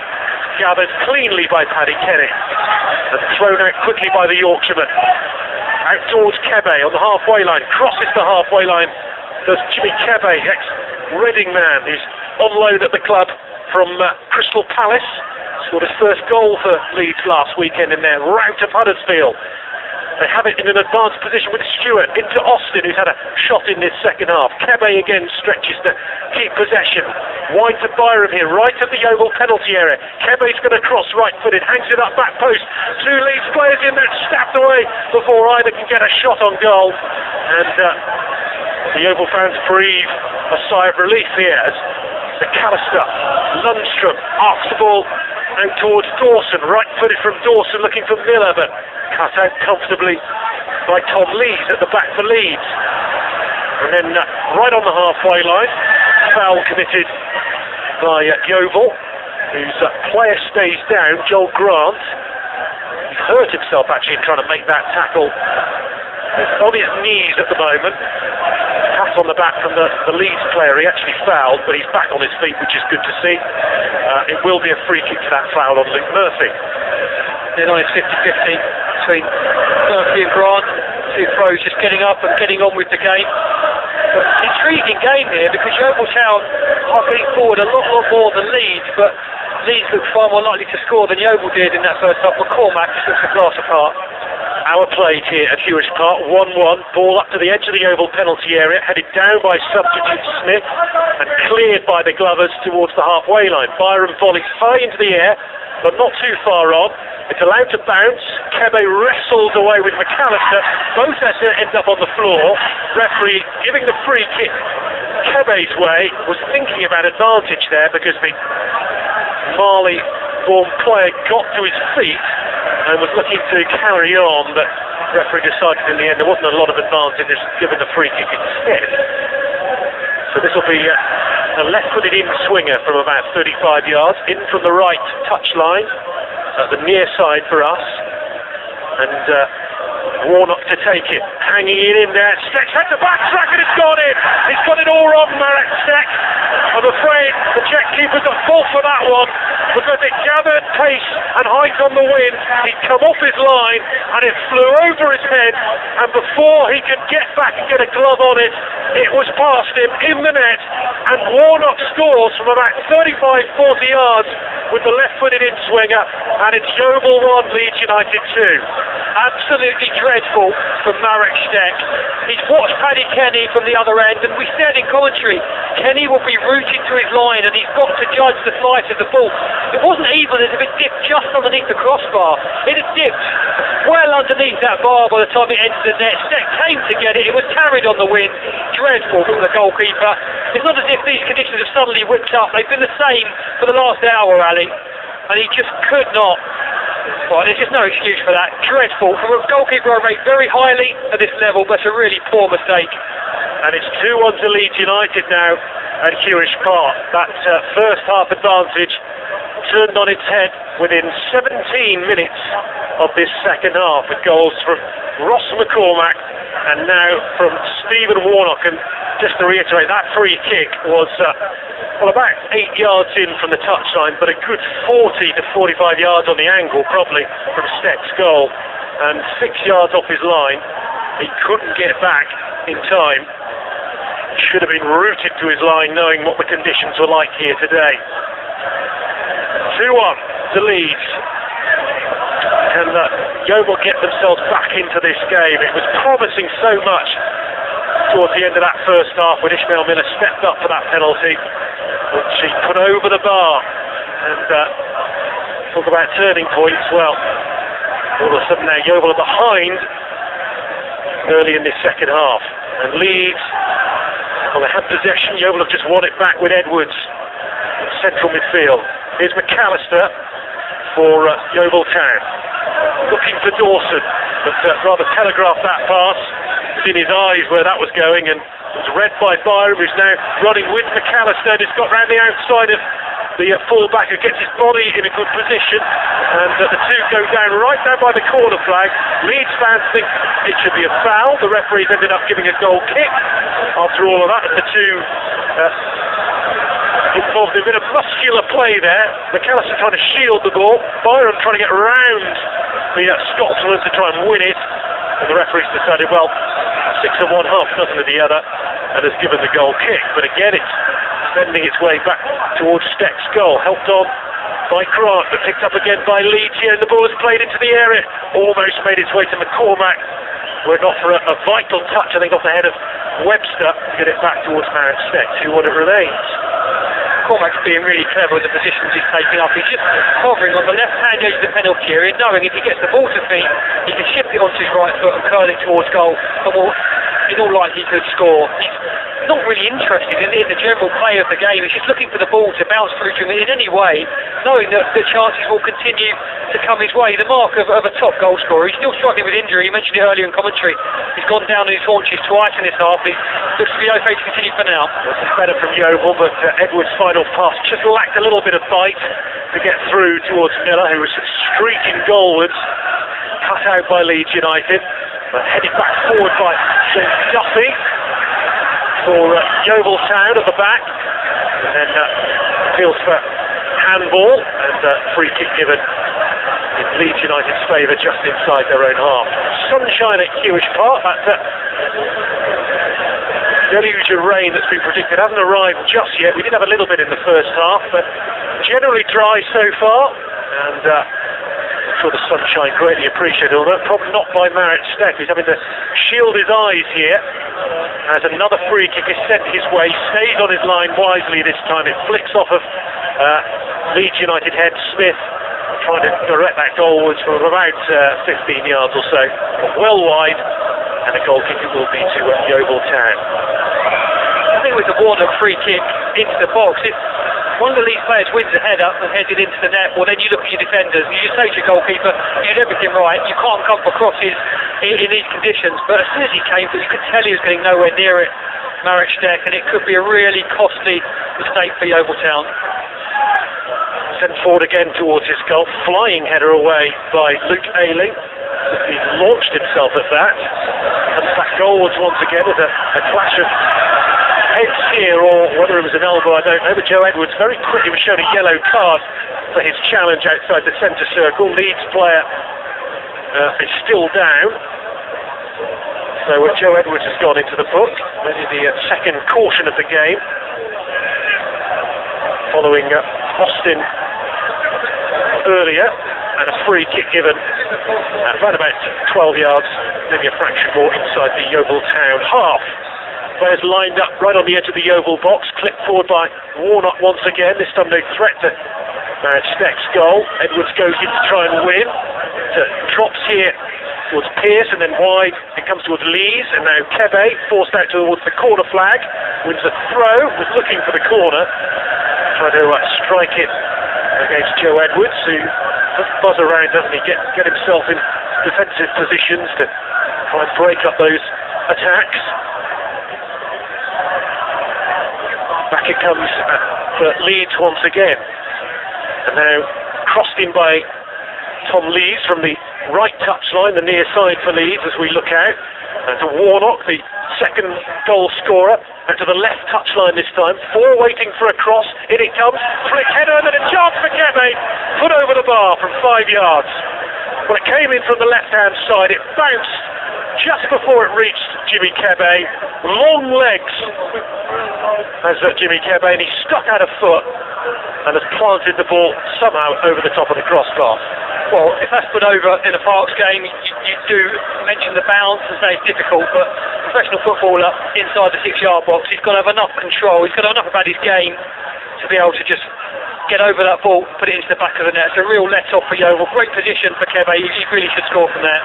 gathered cleanly by Paddy Kenny, and thrown out quickly by the Yorkshireman. Out towards Kebe on the halfway line, crosses the halfway line. Does Jimmy Kebe, ex-Reading man, who's on loan at the club from Crystal Palace. Scored his first goal for Leeds last weekend in their rout of Huddersfield. They have it in an advanced position with Stewart into Austin, who's had a shot in this second half. Kebe again stretches to keep possession. Wide to Byram here, right at the Yeovil penalty area. Kebe's going to cross right-footed, hangs it up back post. Two Leeds players in there, stabbed away before either can get a shot on goal. And the Yeovil fans breathe a sigh of relief here as McAllister, Lundstrom arcs the ball out towards Dawson, right-footed from Dawson looking for Miller, but cut out comfortably by Tom Lees at the back for Leeds. And then right on the halfway line, foul committed by Yeovil, whose player stays down, Joel Grant. He hurt himself actually in trying to make that tackle. He's on his knees at the moment. Pat on the back from the Leeds player. He actually fouled, but he's back on his feet, which is good to see. It will be a free kick for that foul on Luke Murphy. Then on it's 50-50 between Murphy and Grant. Two pros just getting up and getting on with the game. But intriguing game here because Yeovil Town are getting forward a lot more than Leeds, but Leeds look far more likely to score than Yeovil did in that first half. McCormack just looks a glass apart. Hour played here at Hewish Park, 1-1. Ball up to the edge of the Yeovil penalty area, headed down by substitute Smith and cleared by the Glovers towards the halfway line. Byram volleys high into the air, but not too far on. It's allowed to bounce. Kebe wrestles away with McAllister. Both end up on the floor. Referee giving the free kick Kebe's way. Was thinking about advantage there because the Marley-born player got to his feet and was looking to carry on, but the referee decided in the end there wasn't a lot of advantage, given the free kick instead. So this will be a left-footed in swinger from about 35 yards, in from the right touchline, at the near side for us, and Warnock to take it, hanging it in there. Steck had the back track and it's gone in. He's got it all wrong, Marek Steck. I'm afraid the Czech keeper's at fault for that one because it gathered pace and height on the wind. He'd come off his line and it flew over his head, and before he could get back and get a glove on it, it was past him in the net, and Warnock scores from about 35-40 yards with the left-footed in-swinger, and it's Yeovil 1, Leeds United 2. Absolutely dreadful from Marek Steck. He's watched Paddy Kenny from the other end, and we said in commentary, Kenny will be rooted to his line and he's got to judge the flight of the ball. It wasn't even as if it dipped just underneath the crossbar. It had dipped well underneath that bar by the time it entered the net. Steck came to get it. It was carried on the wind. Dreadful from the goalkeeper. It's not as if these conditions have suddenly whipped up. They've been the same for the last hour, Ali. And he just could not. Well, there's just no excuse for that. Dreadful. From a goalkeeper I rate very highly at this level, but a really poor mistake. and it's 2-1 to Leeds United now at Hewish Park. That first half advantage turned on its head within 17 minutes of this second half, with goals from Ross McCormack and now from Stephen Warnock. And just to reiterate, that free kick was about 8 yards in from the touchline, but a good 40 to 45 yards on the angle probably from Steck's goal, and 6 yards off his line. He couldn't get back in time. Should have been rooted to his line, knowing what the conditions were like here today. 2-1 to Leeds. Can Yeovil get themselves back into this game? It was promising so much towards the end of that first half when Ishmael Miller stepped up for that penalty, which he put over the bar. And talk about turning points. Well, all of a sudden now Yeovil are behind early in this second half. And Leeds, well, they had possession. Yeovil have just won it back with Edwards in central midfield. Here's McAllister for Yeovil Town. Looking for Dawson, but rather telegraphed that pass. It's in his eyes where that was going, and it was read by Byram, who's now running with McAllister, and he's got round the outside of the full-back, who gets his body in a good position, and the two go down right down by the corner flag. Leeds fans think it should be a foul. The referees ended up giving a goal kick after all of that, and the two involved in a bit of muscular play there. McAllister trying to shield the ball, Byram trying to get round the Scotsman to try and win it, and the referees decided, well, 6 of one, half dozen of the other, and has given the goal kick. But again, it's bending its way back towards Steck's goal, helped on by Grant, but picked up again by Leeds here, and the ball is played into the area, almost made its way to McCormack, where it got for a vital touch, I think, off the head of Webster to get it back towards Marriott Steck. 2-1 it remains. McCormack's being really clever with the positions he's taking up. He's just hovering on the left-hand edge of the penalty area, knowing if he gets the ball to feet, he can shift it onto his right foot and curl it towards goal, and will, in all likelihood, he could score. He's not really interested in the general play of the game. He's just looking for the ball to bounce through to him in any way, knowing that the chances will continue to come his way. The mark of a top goal scorer. He's still struggling with injury. You mentioned it earlier in commentary. He's gone down on his haunches twice in this half. He looks to be okay to continue for now. This is better from Yeovil, but Edwards' final pass just lacked a little bit of bite to get through towards Miller, who was streaking goalwards. Cut out by Leeds United, but headed back forward by James Duffy for Yeovil Town at the back, and then appeals for handball, and free kick given in Leeds United's favour just inside their own half. Sunshine at Hewish Park. That deluge of rain that's been predicted hasn't arrived just yet. We did have a little bit in the first half, but generally dry so far, and I'm sure the sunshine greatly appreciated, although probably not by Marriott Steck, who's having to shield his eyes here, as another free kick is sent his way. Stays on his line wisely this time. It flicks off of Leeds United head. Smith trying to direct that goalwards from about 15 yards or so, but well wide, and a goal kick it will be to Yeovil Town. I think with the Warnock free kick into the box, if one of the Leeds players wins a header and heads it into the net, well then you look at your defenders, you just say to your goalkeeper, you did everything right, you can't come for crosses in these conditions, but as soon as he came, you could tell he was getting nowhere near it, Marriott Steck, and it could be a really costly mistake for Yeovil Town. Sent forward again towards his goal, flying header away by Luke Ayling. He's launched himself at that, and back goalwards once again with a clash of heads here, or whether it was an elbow I don't know, but Joe Edwards very quickly was shown a yellow card for his challenge outside the centre circle. Leeds player is still down, so Joe Edwards has gone into the book. Maybe the second caution of the game, following Austin earlier, and a free kick given around about 12 yards, maybe a fraction more inside the Yeovil Town half. Players lined up right on the edge of the Yeovil box, clipped forward by Warnock once again, this time no threat to Marriott Steck's goal. Edwards goes in to try and win, drops here towards Pearce, and then wide it comes towards Lees, and now Kebe forced out towards the corner flag, wins a throw, was looking for the corner, trying to strike it against Joe Edwards, who doesn't buzz around, doesn't he, get himself in defensive positions to try and break up those attacks. Back it comes for Leeds once again. And now crossed in by Tom Leeds from the right touchline, the near side for Leeds as we look out. And to Warnock, the second goal scorer, and to the left touchline this time. 4 waiting for a cross. In it comes. Flick header and then a chance for Kebe. Put over the bar from 5 yards. Well, it came in from the left-hand side. It bounced just before it reached Jimmy Kebe. Long legs as Jimmy Kebe, and he stuck out a foot and has planted the ball somehow over the top of the crossbar. Well, if that's put over in a Parks game, you do mention the bounce and say it's difficult, but professional footballer inside the 6-yard box, he's got to have enough control, he's got to have enough about his game to be able to just get over that ball, put it into the back of the net. It's a real let-off for Yeovil. Great position for Kebe, he really should score from there.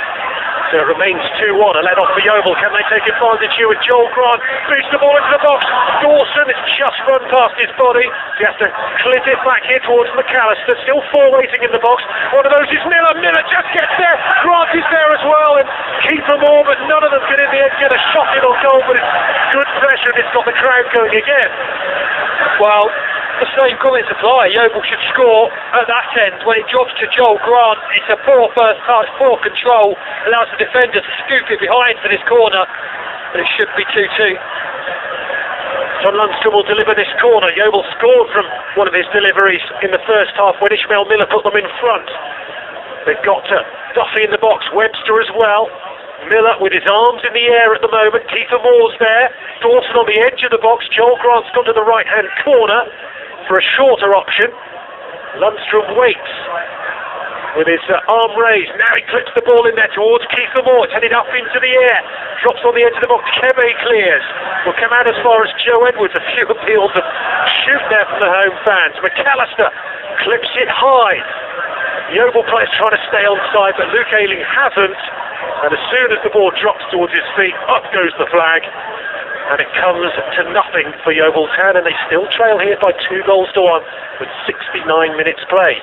So it remains 2-1, a let-off for Yeovil. Can they take advantage here with Joel Grant? Boots the ball into the box. Dawson has just run past his body. He has to clip it back here towards McAllister. Still 4 waiting in the box. One of those is Miller. Miller just gets there. Grant is there as well. And keeper more, but none of them can in the end get a shot in on goal. But it's good pressure and it's got the crowd going again. Well, the same comments apply. Yeovil should score at that end. When it drops to Joel Grant, it's a poor first touch, poor control, allows the defender to scoop it behind to this corner, but it should be 2-2. John Lundstrom will deliver this corner. Yeovil scored from one of his deliveries in the first half when Ishmael Miller put them in front. They've got Duffy in the box, Webster as well. Miller with his arms in the air at the moment. Kiefer Moore's there. Dawson on the edge of the box. Joel Grant's gone to the right-hand corner for a shorter option. Lundstrom waits with his arm raised. Now he clips the ball in there towards Kiefer Moore. It's headed up into the air. Drops on the edge of the box. Kebe clears. Will come out as far as Joe Edwards. A few appeals of shoot there from the home fans. McAllister clips it high. Yeovil players trying to stay onside, but Luke Ayling hasn't. And as soon as the ball drops towards his feet, up goes the flag. And it comes to nothing for Yeovil Town, and they still trail here by 2 goals to 1 with 69 minutes played.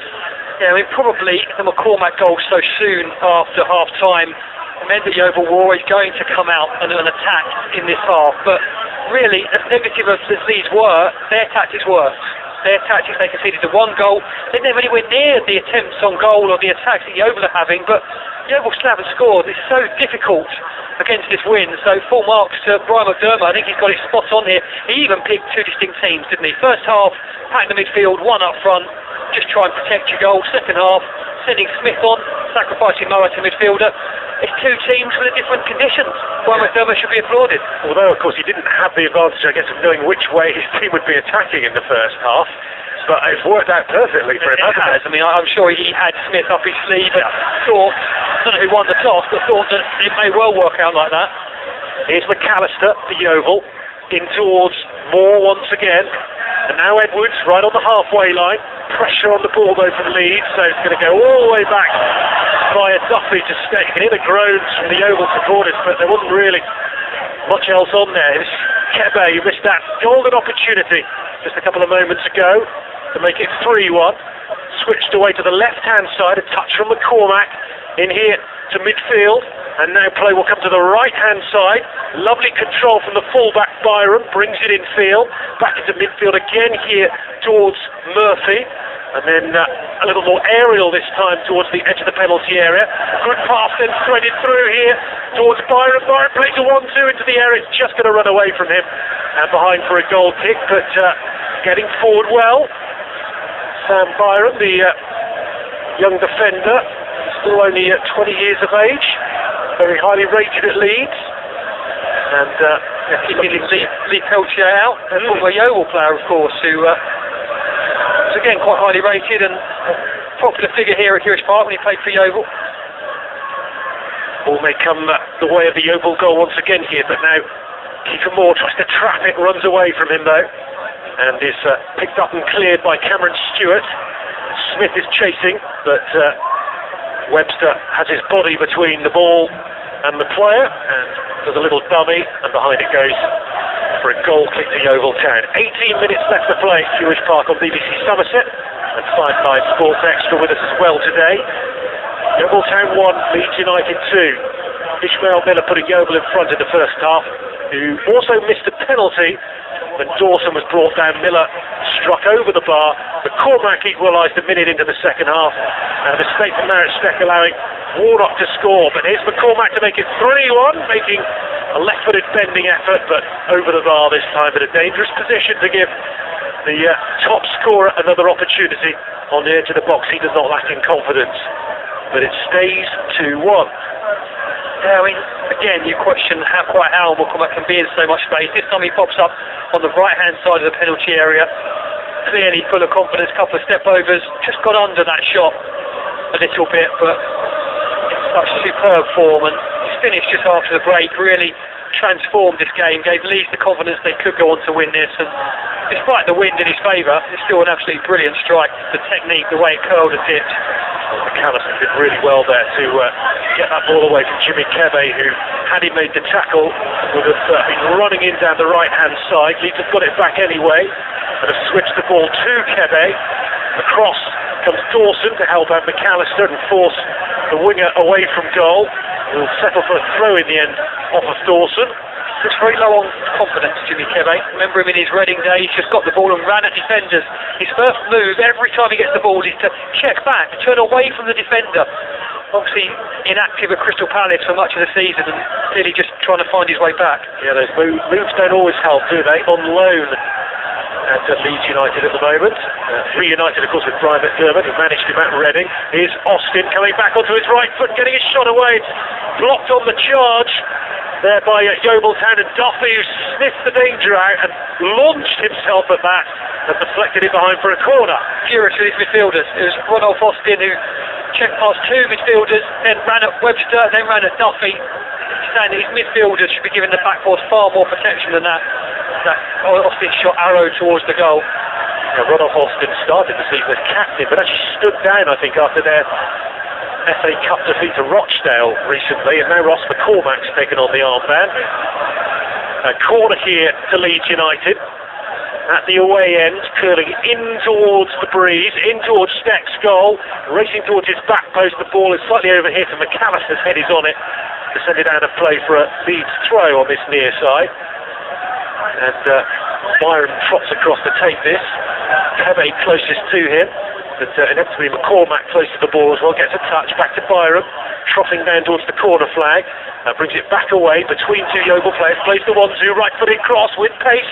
Yeah, I mean, probably the McCormack goal so soon after half-time meant that Yeovil were always going to come out and attack in this half. But really, as negative as these were, their tactics worked. Their tactics, they conceded the 1 goal. They never anywhere near the attempts on goal or the attacks that Yeovil are having, but Yeovil still haven't scored. It's so difficult against this win. So full marks to Brian McDermott. I think he's got it spot on here. He even picked 2 distinct teams, didn't he? First half, pack the midfield, 1 up front, just try and protect your goal. Second half, sending Smith on, sacrificing Moa to midfielder. It's 2 teams with different conditions. Brian McDermott should be applauded. Although, of course, he didn't have the advantage, I guess, of knowing which way his team would be attacking in the first half. But it's worked out perfectly for him, hasn't it? I mean, I'm sure he had Smith up his sleeve and thought, I don't know who won the toss, but thought that it may well work out like that. Here's McAllister for Yeovil, in towards Moore once again. And now Edwards right on the halfway line. Pressure on the ball though from Leeds, so it's going to go all the way back via Duffy to stay. You can hear the groans from the Yeovil supporters, but there wasn't really much else on there. It was Kebe who missed that golden opportunity just a couple of moments ago to make it 3-1. Switched away to the left-hand side, a touch from McCormack in here to midfield, and now play will come to the right-hand side. Lovely control from the full-back Byram, brings it in field, back into midfield again here towards Murphy, and then a little more aerial this time towards the edge of the penalty area. Good pass then threaded through here towards Byram. Byram plays a 1-2 into the area. It's just going to run away from him and behind for a goal kick, but getting forward well. Sam Byram, the young defender, still only 20 years of age, very highly rated at Leeds. And keeping Lee Peltier out, a former Yeovil player, of course, who was again quite highly rated and a popular figure here at Hewish Park when he played for Yeovil. Ball may come the way of the Yeovil goal once again here, but now Kiefer Moore tries to trap it, runs away from him though, and is picked up and cleared by Cameron Stewart. Smith is chasing, but Webster has his body between the ball and the player, and there's a little dummy, and behind it goes for a goal kick to Yeovil Town. 18 minutes left to play at Hewish Park on BBC Somerset, and 5-9 Sports Extra with us as well today. Yeovil Town 1, Leeds United 2. Ishmael Miller putting Yeovil in front in the first half, who also missed a penalty When Dawson was brought down, Miller struck over the bar. McCormack equalised a minute into the second half. A mistake from Marit Steck allowing Warnock to score, but here's McCormack to make it 3-1, making a left-footed bending effort, but over the bar this time, but a dangerous position to give the top scorer another opportunity on the edge of the box. He does not lack in confidence, but it stays 2-1. Yeah, I mean, again, you question how McCormack can be in so much space. This time he pops up on the right-hand side of the penalty area, clearly full of confidence, couple of step-overs, just got under that shot a little bit, but it's such superb form, and his finish just after the break really transformed this game, gave Leeds the confidence they could go on to win this, and despite the wind in his favour, it's still an absolutely brilliant strike. The technique, the way it curled and dipped. McAllister did really well there to get that ball away from Jimmy Kebe, who, had he made the tackle, would have been running in down the right-hand side. Leeds have got it back anyway, and have switched the ball to Kebe. Across comes Dawson to help out McAllister and force the winger away from goal. He'll settle for a throw in the end off of Dawson. Looks very low on confidence, Jimmy Kebe. Remember him in his Reading days, just got the ball and ran at defenders. His first move every time he gets the ball is to check back, turn away from the defender. Obviously inactive at Crystal Palace for much of the season and clearly just trying to find his way back. Yeah, those moves don't always help, do they? On loan at Leeds United at the moment. Free United, of course, with Brian McDermott, who managed him at Reading. Here's Austin coming back onto his right foot, getting his shot away. It's blocked on the charge there by Yeovil Town, and Duffy, who sniffed the danger out and launched himself at that and deflected it behind for a corner. Furious with his midfielders. It was Rodolph Austin who checked past two midfielders, then ran at Webster, then ran at Duffy. He's saying that his midfielders should be giving the back force far more protection than that. Austin shot arrow towards the goal. Yeah, Rodolph Austin started the season as captain, but actually stood down, I think, after their FA Cup defeat to Rochdale recently, and now Ross McCormack's taken on the armband. A corner here to Leeds United at the away end, curling in towards the breeze, in towards Steck's goal, racing towards his back post. The ball is slightly over here, and McAllister's head is on it to send it down a play for a Leeds throw on this near side. And Byron trots across to take this. Kebe closest to him, but inevitably McCormack close to the ball as well, gets a touch, back to Byron, trotting down towards the corner flag, brings it back away between two Yeovil players, plays the 1-2, right-footed cross with pace,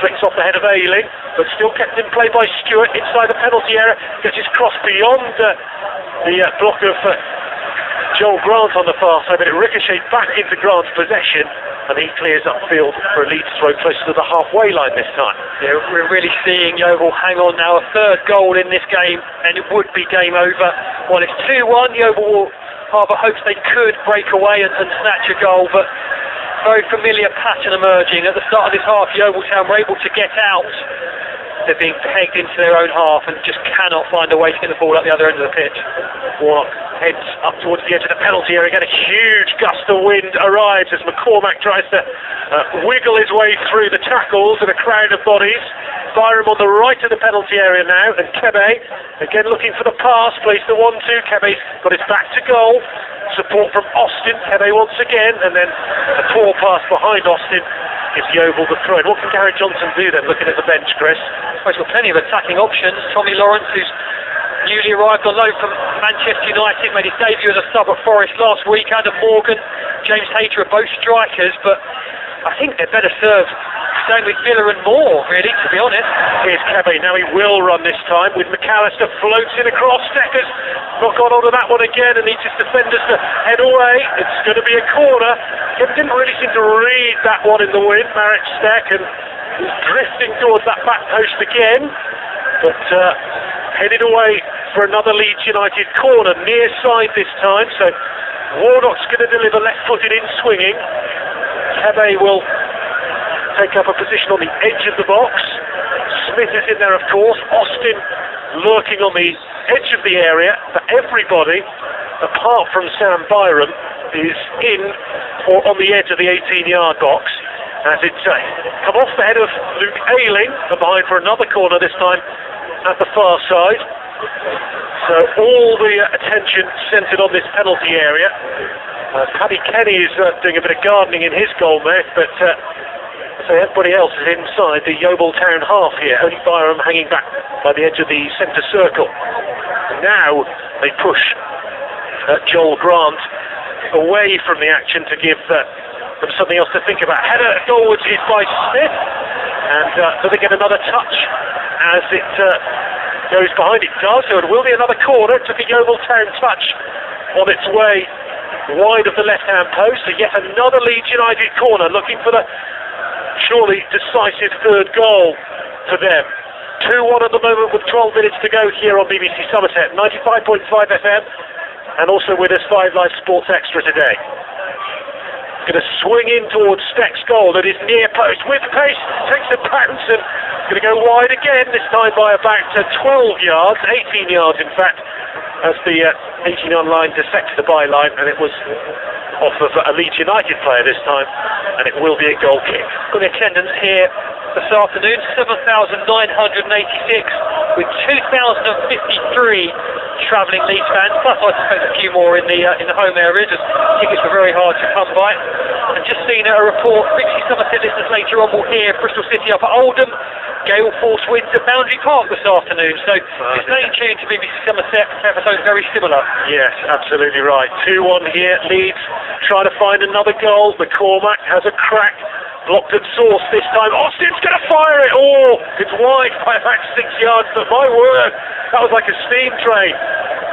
flicks off the head of Ayling, but still kept in play by Stewart inside the penalty area, gets his cross beyond the block of Joel Grant on the far side, but it ricocheted back into Grant's possession, and he clears upfield for a Leeds throw close to the halfway line this time. Yeah, we're really seeing Yeovil hang on now. A third goal in this game, and it would be game over. While it's 2-1, Yeovil will harbour hopes they could break away and snatch a goal, but very familiar pattern emerging. At the start of this half, Yeovil Town were able to get out. They're being pegged into their own half and just cannot find a way to get the ball up the other end of the pitch. Warnock heads up towards the edge of the penalty area. Again, a huge gust of wind arrives as McCormack tries to wiggle his way through the tackles and a crowd of bodies. Byram on the right of the penalty area now, and Kebe again looking for the pass, plays the 1-2. Kebe's got his back to goal. Support from Austin. Kebe once again, and then a poor pass behind Austin gives Yeovil the throw. What can Gary Johnson do then, looking at the bench, Chris? Well, he's got plenty of attacking options. Tommy Lawrence, who's newly arrived on loan from Manchester United, made his debut as a sub at Forest last week. Adam Morgan, James Hayter are both strikers, but I think they're better served staying with Villa and Moore, really, to be honest. Here's Kebe, now he will run this time with McAllister floating across. Steckers not got onto that one again and needs his defenders to head away. It's going to be a corner. Kebe didn't really seem to read that one in the wind, Marek Steck, and he's drifting towards that back post again, but headed away for another Leeds United corner, near side this time, so Warnock's going to deliver left-footed in swinging. Kebe will take up a position on the edge of the box. Smith is in there, of course. Austin lurking on the edge of the area, but everybody, apart from Sam Byram, is in or on the edge of the 18-yard box. As it's come off the head of Luke Ayling, and behind for another corner, this time at the far side. So all the attention centred on this penalty area. Paddy Kenny is doing a bit of gardening in his goal, mate, but everybody else is inside the Yeovil Town half here. Only Byram hanging back by the edge of the centre circle. Now they push Joel Grant away from the action to give them something else to think about. Header forwards is by Smith, and do they get another touch as it goes behind? It does, so it will be another corner. It took a Yeovil Town touch on its way wide of the left-hand post, so yet another Leeds United corner, looking for the surely decisive third goal for them. 2-1 at the moment with 12 minutes to go here on BBC Somerset, 95.5 FM, and also with us 5 Live Sports Extra today. Going to swing in towards Steck's goal at his near post with pace, takes a bounce and going to go wide again, this time by about 12 yards, 18 yards in fact, as the 18-yard line dissects the byline, and it was off of a Leeds United player this time, and it will be a goal kick. Got the attendance here this afternoon, 7,986, with 2,053 travelling Leeds fans, plus I suppose a few more in the home areas, as tickets were very hard to come by. And just seen a report, BBC Somerset listeners later on will hear Bristol City up at Oldham, gale force winds at Boundary Park this afternoon, so staying tuned to BBC Somerset, episodes very similar. Yes, absolutely right. 2-1 here, Leeds trying to find another goal. McCormack has a crack, blocked at source this time. Austin's going to fire it! Oh, it's wide by about 6 yards, but my word, that was like a steam train.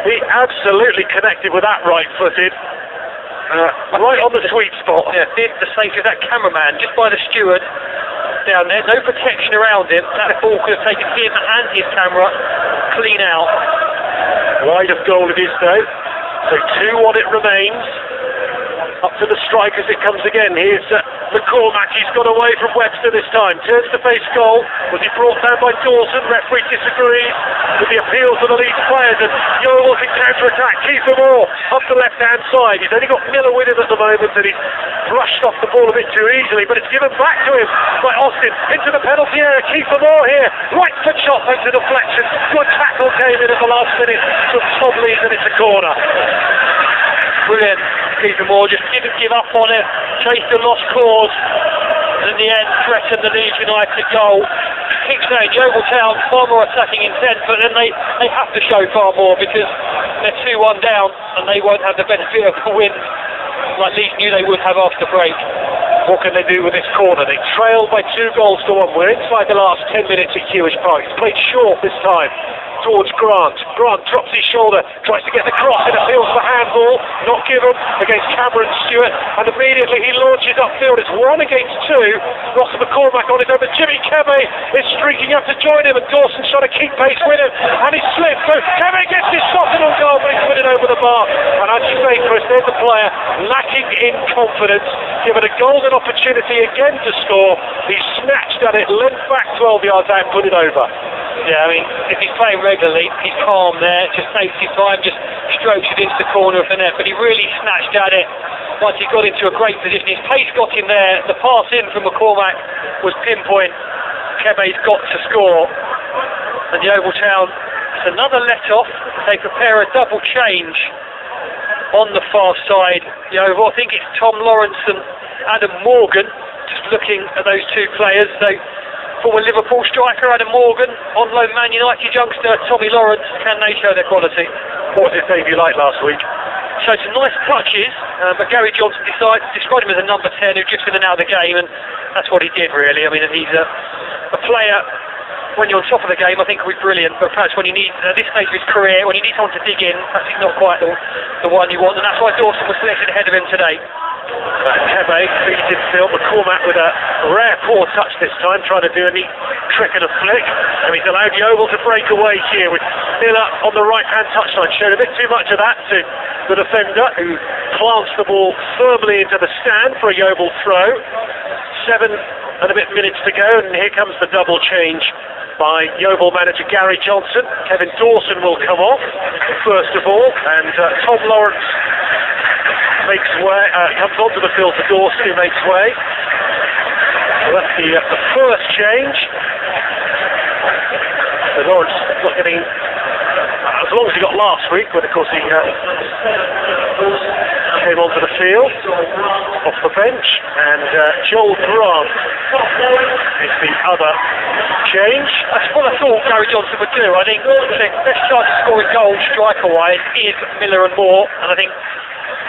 He absolutely connected with that right-footed. Right on the sweet spot. Yeah, the safety of that cameraman, just by the steward down there, no protection around him. That ball could have taken him and his camera clean out. Wide of goal it is though. So 2-1 it remains. Up to the strike as it comes again. Here's McCormack. He's got away from Webster this time. Turns to face goal. Was he brought down by Dawson? Referee disagrees with the appeal to the Leeds players, and Yeovil can counter-attack. Kiefer Moore up the left-hand side. He's only got Miller with him at the moment, and he's brushed off the ball a bit too easily, but it's given back to him by Austin into the penalty area. Kiefer Moore here. Right foot shot into deflection. Good tackle came in at the last minute from Tom Leeds, and it's a corner. Brilliant. Kiefer Moore just didn't give up on it, chased a lost cause, and in the end threatened the Leeds United goal. Keep saying Yeovil Town far more attacking intent, but then they have to show far more because they're 2-1 down and they won't have the benefit of the win like Leeds knew they would have after break. What can they do with this corner? They trailed by 2 goals to 1. We're inside the last 10 minutes at Hewish Park. It's played short this time towards Grant. Grant drops his shoulder, tries to get the cross, and appeals for handball, not given against Cameron Stewart, and immediately he launches upfield. It's 1 against 2. Ross McCormack on his own, but Jimmy Kebe is streaking up to join him, and Dawson's trying to keep pace with him, and he slips. So Kebe gets his shot on goal, but he's put it over the bar. And as you say, Chris, there's a player lacking in confidence, given a golden opportunity again to score. He snatched at it, length back 12 yards out, and put it over. Yeah, I mean, if he's playing regularly, he's calm there, just takes his time, just strokes it into the corner of the net, but he really snatched at it once he got into a great position. His pace got him there, the pass in from McCormack was pinpoint. Kebe's got to score, and Yeovil Town, it's another let-off. They prepare a double change on the far side. Yeovil, I think it's Tom Lawrence and Adam Morgan, just looking at those 2 players. So former Liverpool striker Adam Morgan, on loan Man United youngster Tommy Lawrence, can they show their quality? What did his debut like last week? Showed some nice touches, but Gary Johnson described him as a number 10 who drifted in and out of the game, and that's what he did really. I mean, he's a player, when you're on top of the game, I think will be brilliant, but perhaps when you need, at this stage of his career, when you need someone to dig in, perhaps he's not quite the one you want, and that's why Dawson was selected ahead of him today. Kebe feeds in field. McCormack with a rare poor touch this time, trying to do a neat trick and a flick, and he's allowed Yeovil to break away here with Miller on the right-hand touchline. Showed a bit too much of that to the defender, who plants the ball firmly into the stand for a Yeovil throw. 7 and a bit minutes to go, and here comes the double change by Yeovil manager Gary Johnson. Kevin Dawson will come off first of all, and Tom Lawrence makes way, comes onto the field for Dawson, who makes way. So that's the first change. So Lawrence not getting as long as he got last week, but of course he came onto the field off the bench, and Joel Grant is the other change. That's what I thought Gary Johnson would do. I think the best chance of scoring goals striker-wise is Miller and Moore, and I think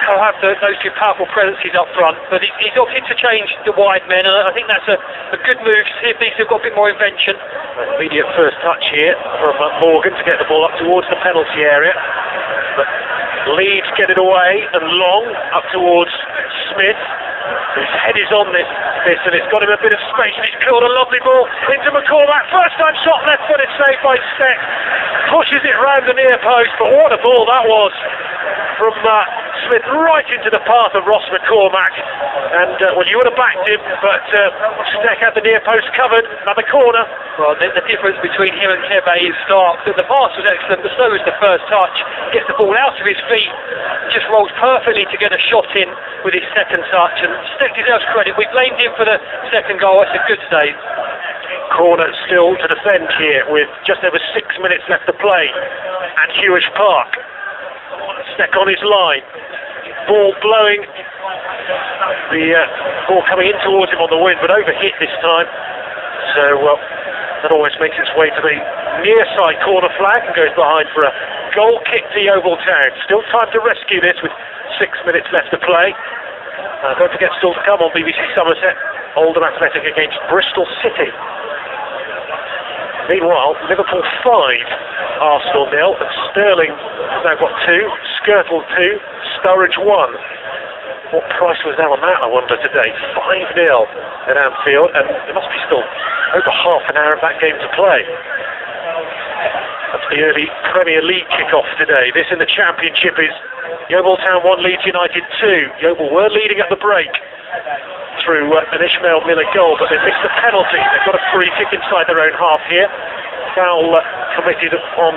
he'll have those two powerful presences up front, but he's opted to change the wide men, and I think that's a good move to see if these have got a bit more invention. Immediate first touch here from Morgan to get the ball up towards the penalty area, but Leeds get it away and long up towards Smith, whose head is on this and it's got him a bit of space, and he's killed a lovely ball into McCormack. First time shot, left footed, saved by Steck, pushes it round the near post, but what a ball that was from Smith right into the path of Ross McCormack, and well, you would have backed him, but Steck had the near post covered. Another corner. Well, the difference between him and Kebe is stark. The pass was excellent, but so was the first touch. Gets the ball out of his feet, just rolls perfectly to get a shot in with his second touch, and Steck deserves credit. We blamed him for the second goal. It's a good save. Corner still to defend here with just over 6 minutes left to play at Hewish Park. Steck on his line, ball blowing, the ball coming in towards him on the wing, but overhit this time, so that always makes its way to the near side corner flag and goes behind for a goal kick to Yeovil Town. Still time to rescue this with 6 minutes left to play. Don't forget, still to come on BBC Somerset, Oldham Athletic against Bristol City. Meanwhile, Liverpool 5, Arsenal 0, and Sterling has now got 2, Skirtle 2, Sturridge 1. What price was that on that, I wonder, today? 5-0 at Anfield, and there must be still over half an hour of that game to play. That's the early Premier League kick-off today. This in the Championship is Yeovil Town 1, Leeds United 2. Yeovil were leading at the break through an Ishmael Miller goal, but they missed the penalty. They've got a free kick inside their own half here. Foul committed on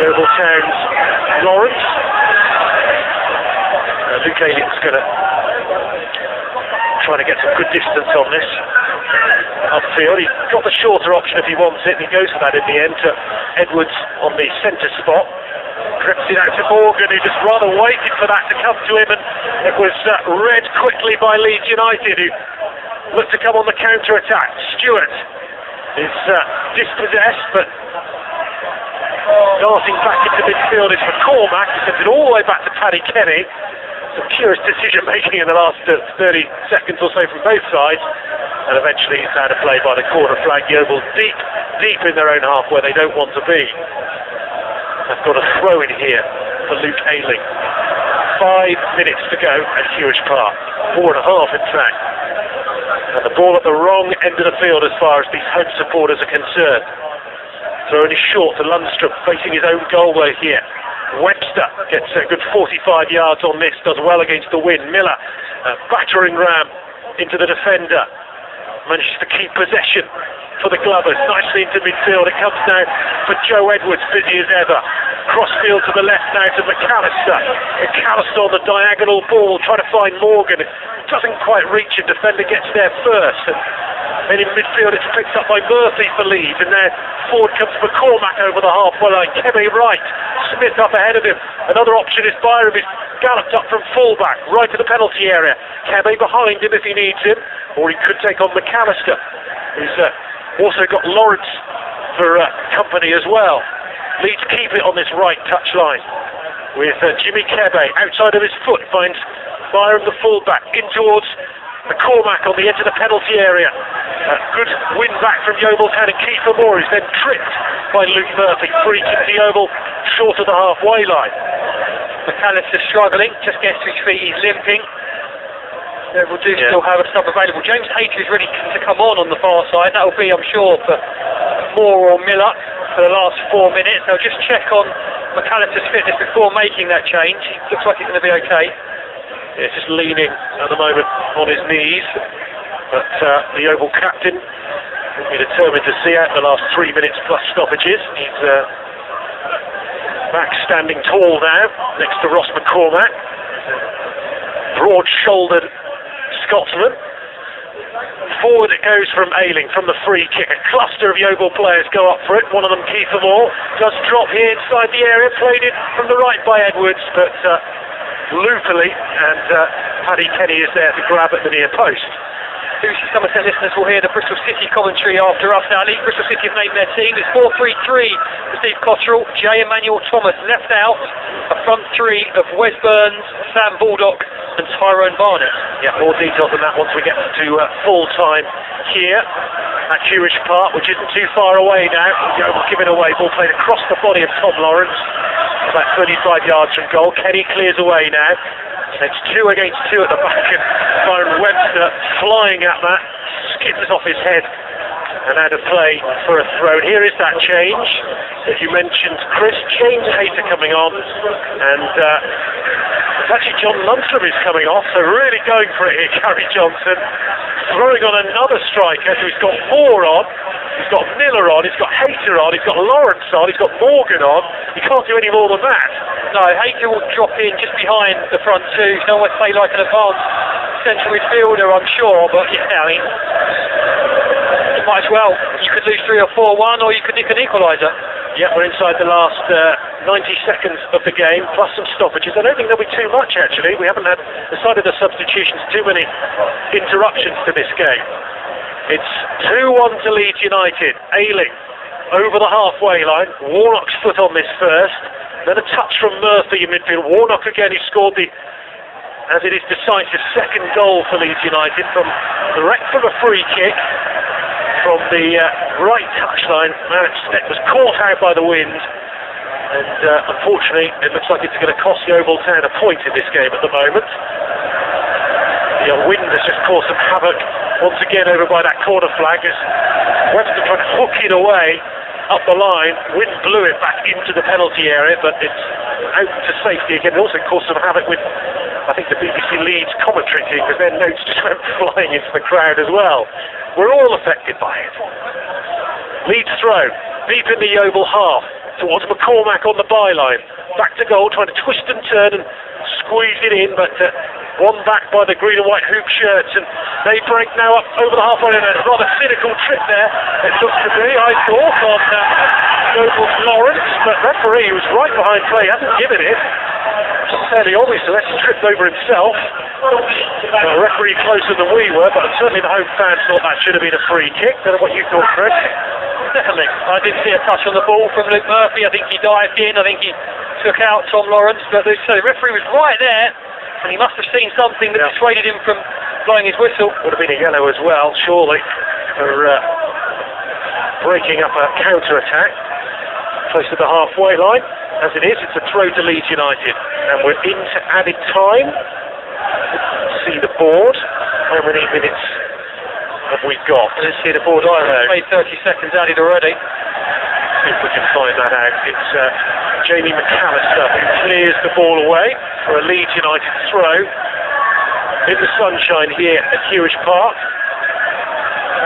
Yeovil Town's Lawrence. Luke Ayling's going to try to get some good distance on this upfield. He's got the shorter option if he wants it, and he goes for that in the end to Edwards on the centre spot. Grips it out to Morgan, who just rather waited for that to come to him, and it was read quickly by Leeds United, who looked to come on the counter-attack. Stewart is dispossessed, but darting back into midfield is McCormack, who sends it all the way back to Paddy Kenny. Some curious decision-making in the last 30 seconds or so from both sides, and eventually it's out of play by the corner flag. Yeovil deep in their own half where they don't want to be. They've got a throw in here for Luke Ayling. 5 minutes to go at Hewish Park. 4.5 in fact. And the ball at the wrong end of the field as far as these home supporters are concerned. Throwing is short to Lundstrom, facing his own goal though here. Webster gets a good 45 yards on this, does well against the wind. Miller, battering ram into the defender. Manages to keep possession for the Glovers, nicely into midfield. It comes now for Joe Edwards, busy as ever. Crossfield to the left now to McAllister. McAllister on the diagonal ball, trying to find Morgan. It doesn't quite reach him, defender gets there first. And then in midfield it's picked up by Murphy for Leeds, and now forward comes McCormack over the halfway line. Kebe right, Smith up ahead of him. Another option is Byram, he's galloped up from fullback, right to the penalty area. Kebe behind him if he needs him, or he could take on McAllister, who's also got Lawrence for company as well. Leeds keep it on this right touchline with Jimmy Kebe outside of his foot, finds Byram the fullback in towards McCormack on the edge of the penalty area. Good win back from Yeovil Town, and Kiefer Moore is then tripped by Luke Murphy. Free kick to Yeovil, short of the halfway line. McAllister struggling, just gets to his feet, he's limping. Yeovil do still have a sub available. James Hayter is ready to come on the far side. That will be, I'm sure, for Moore or Miller for the last 4 minutes. They'll just check on McAllister's fitness before making that change. He looks like he's going to be okay. Yeah, just leaning at the moment on his knees, but the Yeovil captain will be determined to see out the last 3 minutes plus stoppages. He's back standing tall now next to Ross McCormack, broad-shouldered Scotsman, Forward it goes from Ayling from the free kick. A cluster of Yeovil players go up for it. One of them, Keith Moore, does drop here inside the area. Played it from the right by Edwards, but loopily, and Paddy Kenny is there to grab at the near post. Lucy Somerset listeners will hear the Bristol City commentary after us now. Leeds Bristol City have named their team. It's 4-3-3 for Steve Cotterill, J. Emmanuel Thomas left out, a front three of Wes Burns, Sam Baldock and Tyrone Barnett. Yeah, more details on that once we get to full time here at Jewish Park, which isn't too far away now. Yeovil giving away, ball played across the body of Tom Lawrence, about 35 yards from goal. Kenny clears away now. It's 2 against 2 at the back, and Byron Webster flying at that, skips off his head and out of play for a throw. Here is that change that you mentioned, Chris. James Hayter coming on, and it's actually John Lunsford is coming off, so really going for it here, Gary Johnson. Throwing on another striker, so he's got Moore on, he's got Miller on, he's got Hayter on, he's got Lawrence on, he's got Morgan on. You can't do any more than that. No, Hayter will drop in just behind the front two. He'll almost play like an advanced central midfielder, I'm sure, but yeah, I mean, you might as well. You could lose 3 or 4-1, or you could nick an equaliser. Yeah, we're inside the last 90 seconds of the game, plus some stoppages. I don't think there'll be too much, actually. We haven't had, aside of the substitutions, too many interruptions to this game. It's 2-1 to Leeds United. Ayling over the halfway line. Warnock's foot on this first. Then a touch from Murphy in midfield. Warnock again, he scored the, as it is decisive, second goal for Leeds United from direct from a free kick from the right touchline. It was caught out by the wind, and unfortunately it looks like it's going to cost Yeovil Town a point in this game at the moment. The wind has just caused some havoc once again over by that corner flag as Webster tried to hook it away up the line. Wind blew it back into the penalty area, but it's out to safety again. It also caused some havoc with, I think, the BBC Leeds commentary team, because their notes just went flying into the crowd as well. We're all affected by it. Leeds throw, deep in the Yeovil half, towards McCormack on the byline. Back to goal, trying to twist and turn and squeeze it in, but won back by the green and white hoop shirts, and they break now up over the halfway line. A rather cynical trip there, it looks to be, I thought, on Yeovil's Lawrence, but referee, who was right behind play, hasn't given it. It's fairly obvious, so that's tripped over himself. The referee closer than we were, but certainly the home fans thought that should have been a free kick. Don't know what you thought, Chris. Definitely. I didn't see a touch on the ball from Luke Murphy. I think he dived in. I think he took out Tom Lawrence, but the referee was right there, and he must have seen something that dissuaded him from blowing his whistle. Would have been a yellow as well, surely, for breaking up a counter-attack close to the halfway line. As it is, it's a throw to Leeds United, and we're into added time. See the board. How many minutes have we got? I didn't see the board either. It's made 30 seconds added already. See if we can find that out. It's Jamie McAllister who clears the ball away for a Leeds United throw in the sunshine here at Jewish Park.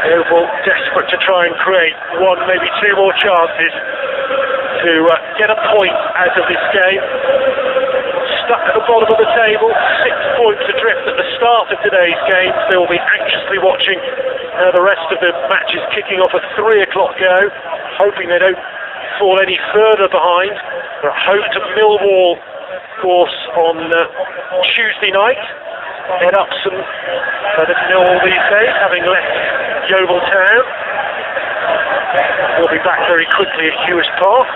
Yeovil desperate to try and create one, maybe 2 more chances to get a point out of this game. Stuck at the bottom of the table, 6 points adrift at the start of today's game. They'll be anxiously watching the rest of the matches kicking off at 3 o'clock go, hoping they don't fall any further behind. They're at home to Millwall, of course, on Tuesday night. Head up some further to Millwall these days, having left Yeovil Town. We'll be back very quickly at Jewish Park.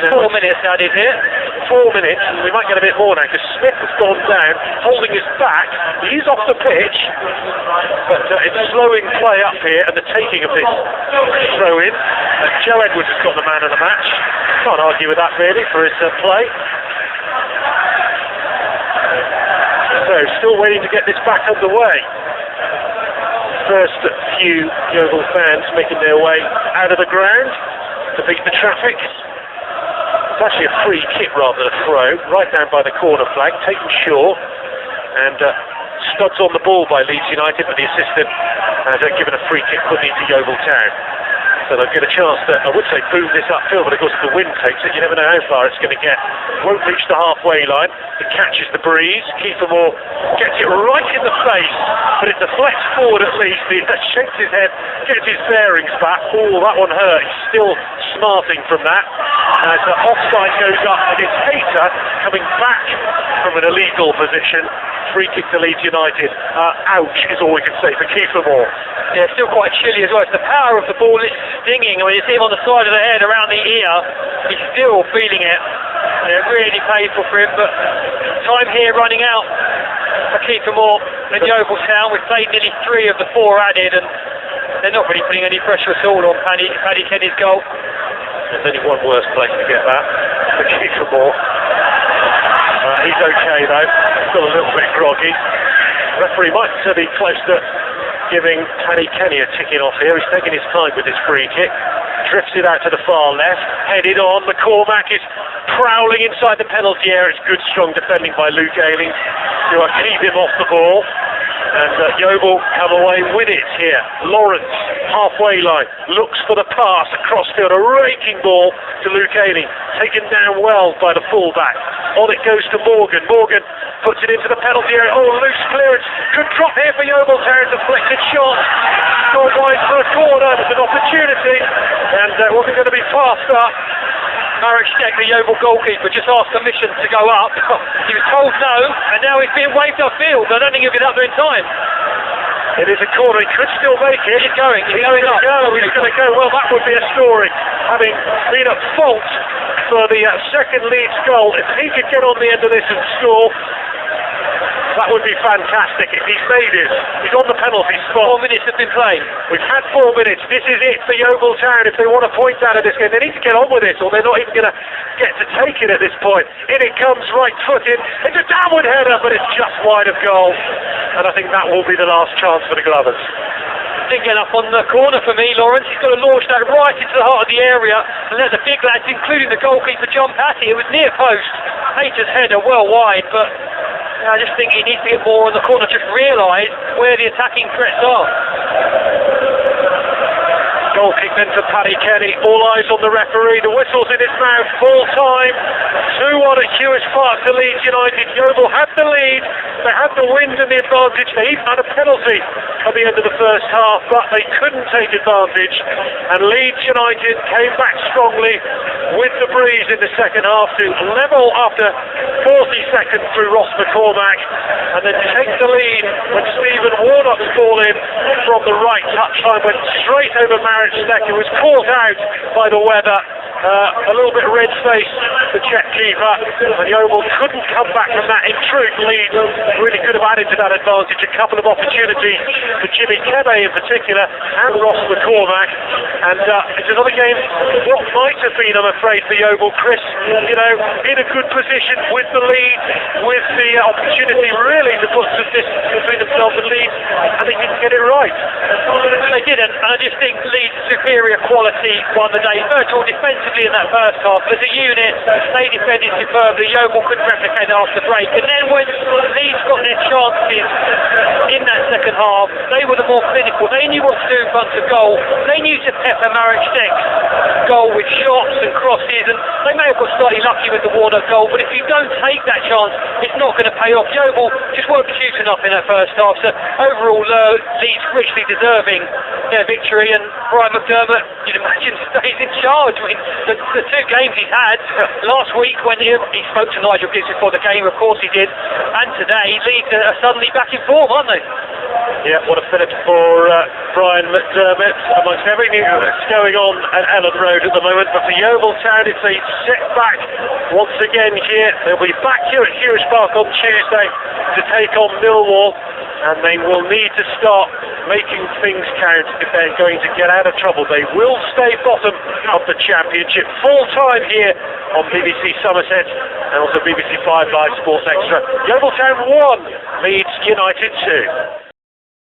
4 minutes added here. 4 minutes, and we might get a bit more now, because Smith has gone down, holding his back. He's off the pitch, but it's slowing play up here, and the taking of this throw in. Joe Edwards has got the man of the match. Can't argue with that really for his play. So, still waiting to get this back underway. First few Yeovil fans making their way out of the ground to beat the traffic. It's actually a free kick rather than a throw, right down by the corner flag, taken short, and studs on the ball by Leeds United, but the assistant has given a free kick put into Yeovil Town. So they'll get a chance to, I would say, boom this upfield, but of course if the wind takes it, you never know how far it's going to get. Won't reach the halfway line. It catches the breeze. Kiefer Moore gets it right in the face, but it deflects forward at least. He shakes his head, gets his bearings back. Oh, that one hurt. He's still smarting from that. As the offside goes up, and it's Hayter coming back from an illegal position. Free kick to Leeds United. Ouch is all we can say for Kiefer Moore. Yeah, still quite chilly as well. It's the power of the ball, it's stinging. I mean, you see him on the side of the head, around the ear. He's still feeling it. Yeah, really painful for him, but time here running out for Kiefer Moore in Yeovil Town. We've played nearly 3 of the 4 added, and they're not really putting any pressure at all on Paddy Kenny's goal. There's only one worse place to get that for Kiefer Moore. He's okay though, still a little bit groggy. Referee might be close to giving Paddy Kenny a ticking off here. He's taking his time with his free kick. Drifts it out to the far left, headed on. McCormack is prowling inside the penalty area. It's good strong defending by Luke Ayling to keep him off the ball. And Yeovil come away with it here. Lawrence, halfway line, looks for the pass across field, a raking ball to Luke Ayling, taken down well by the fullback. On it goes to Morgan. Morgan puts it into the penalty area. Oh, loose clearance. Good drop here for Yeovil Town. Deflected shot. Gone wide for a corner. There's an opportunity. And wasn't going to be passed up. Marek Steck, the Yeovil goalkeeper, just asked permission to go up. He was told no, and now he's being waved upfield. I don't think he'll get up there in time. It is a corner, he could still make it. He's going up. He's going to go. Well, that would be a story. Having been at fault for the second Leeds goal, if he could get on the end of this and score, that would be fantastic if he's made it. He's on the penalty spot. 4 minutes have been played. We've had 4 minutes. This is it for Yeovil Town. If they want a point out of this game, they need to get on with it, or they're not even going to get to take it at this point. In it comes, right-footed. It's a downward header, but it's just wide of goal. And I think that will be the last chance for the Glovers. Didn't get up on the corner for me, Lawrence. He's got to launch that right into the heart of the area and let the big lads, including the goalkeeper, jump at it. It was near post. Hayter's header well wide, but I just think he needs to get more on the corner, just realise where the attacking threats are. Goal kick then to Paddy Kenny. All eyes on the referee. The whistle's in his mouth. Full time. 2-1 at Hewish Park to Leeds United. Yeovil had the lead. They had the wind and the advantage. They even had a penalty at the end of the first half, but they couldn't take advantage. And Leeds United came back strongly with the breeze in the second half to level after 40 seconds through Ross McCormack, and then take the lead when Stephen Warnock's ball in from the right touchline went straight over Marek Steck, who was caught out by the weather. A little bit red-faced, the Czech keeper, and Yeovil couldn't come back from that. In truth, Leeds really could have added to that advantage. A couple of opportunities for Jimmy Kebe in particular, and Ross McCormack. And it's another game, what might have been, I'm afraid, for Yeovil, Chris, you know, in a good position with the lead, with the opportunity really to put some distance between themselves and Leeds, and they didn't get it right. They didn't, and I just think Leeds' superior quality won the day. Virtual defensive in that first half, as a unit, they defended superbly. Yeovil couldn't replicate that after the break, and then when Leeds got their chances in that second half, they were the more clinical. They knew what to do in front of goal. They knew to pepper Marek Steck's goal with shots and crosses, and they may have got slightly lucky with the Warnock goal, but if you don't take that chance, it's not going to pay off. Yeovil just weren't cute enough in that first half, so overall Leeds richly deserving their victory, and Brian McDermott, you'd imagine, stays in charge. I mean, the 2 games he's had, last week when he spoke to Nigel Gibbs before the game, of course he did, and today, Leeds are suddenly back in form, aren't they? Yeah, what a fillip for Brian McDermott amongst everything that's going on at Ellen Road at the moment. But for Yeovil Town, it's a setback once again here. They'll be back here at Hewish Park on Tuesday to take on Millwall, and they will need to start making things count if they're going to get out of trouble. They will stay bottom of the Championship. Full time here on BBC Somerset and also BBC 5 Live Sports Extra. Yeovil Town 1, Leeds United 2.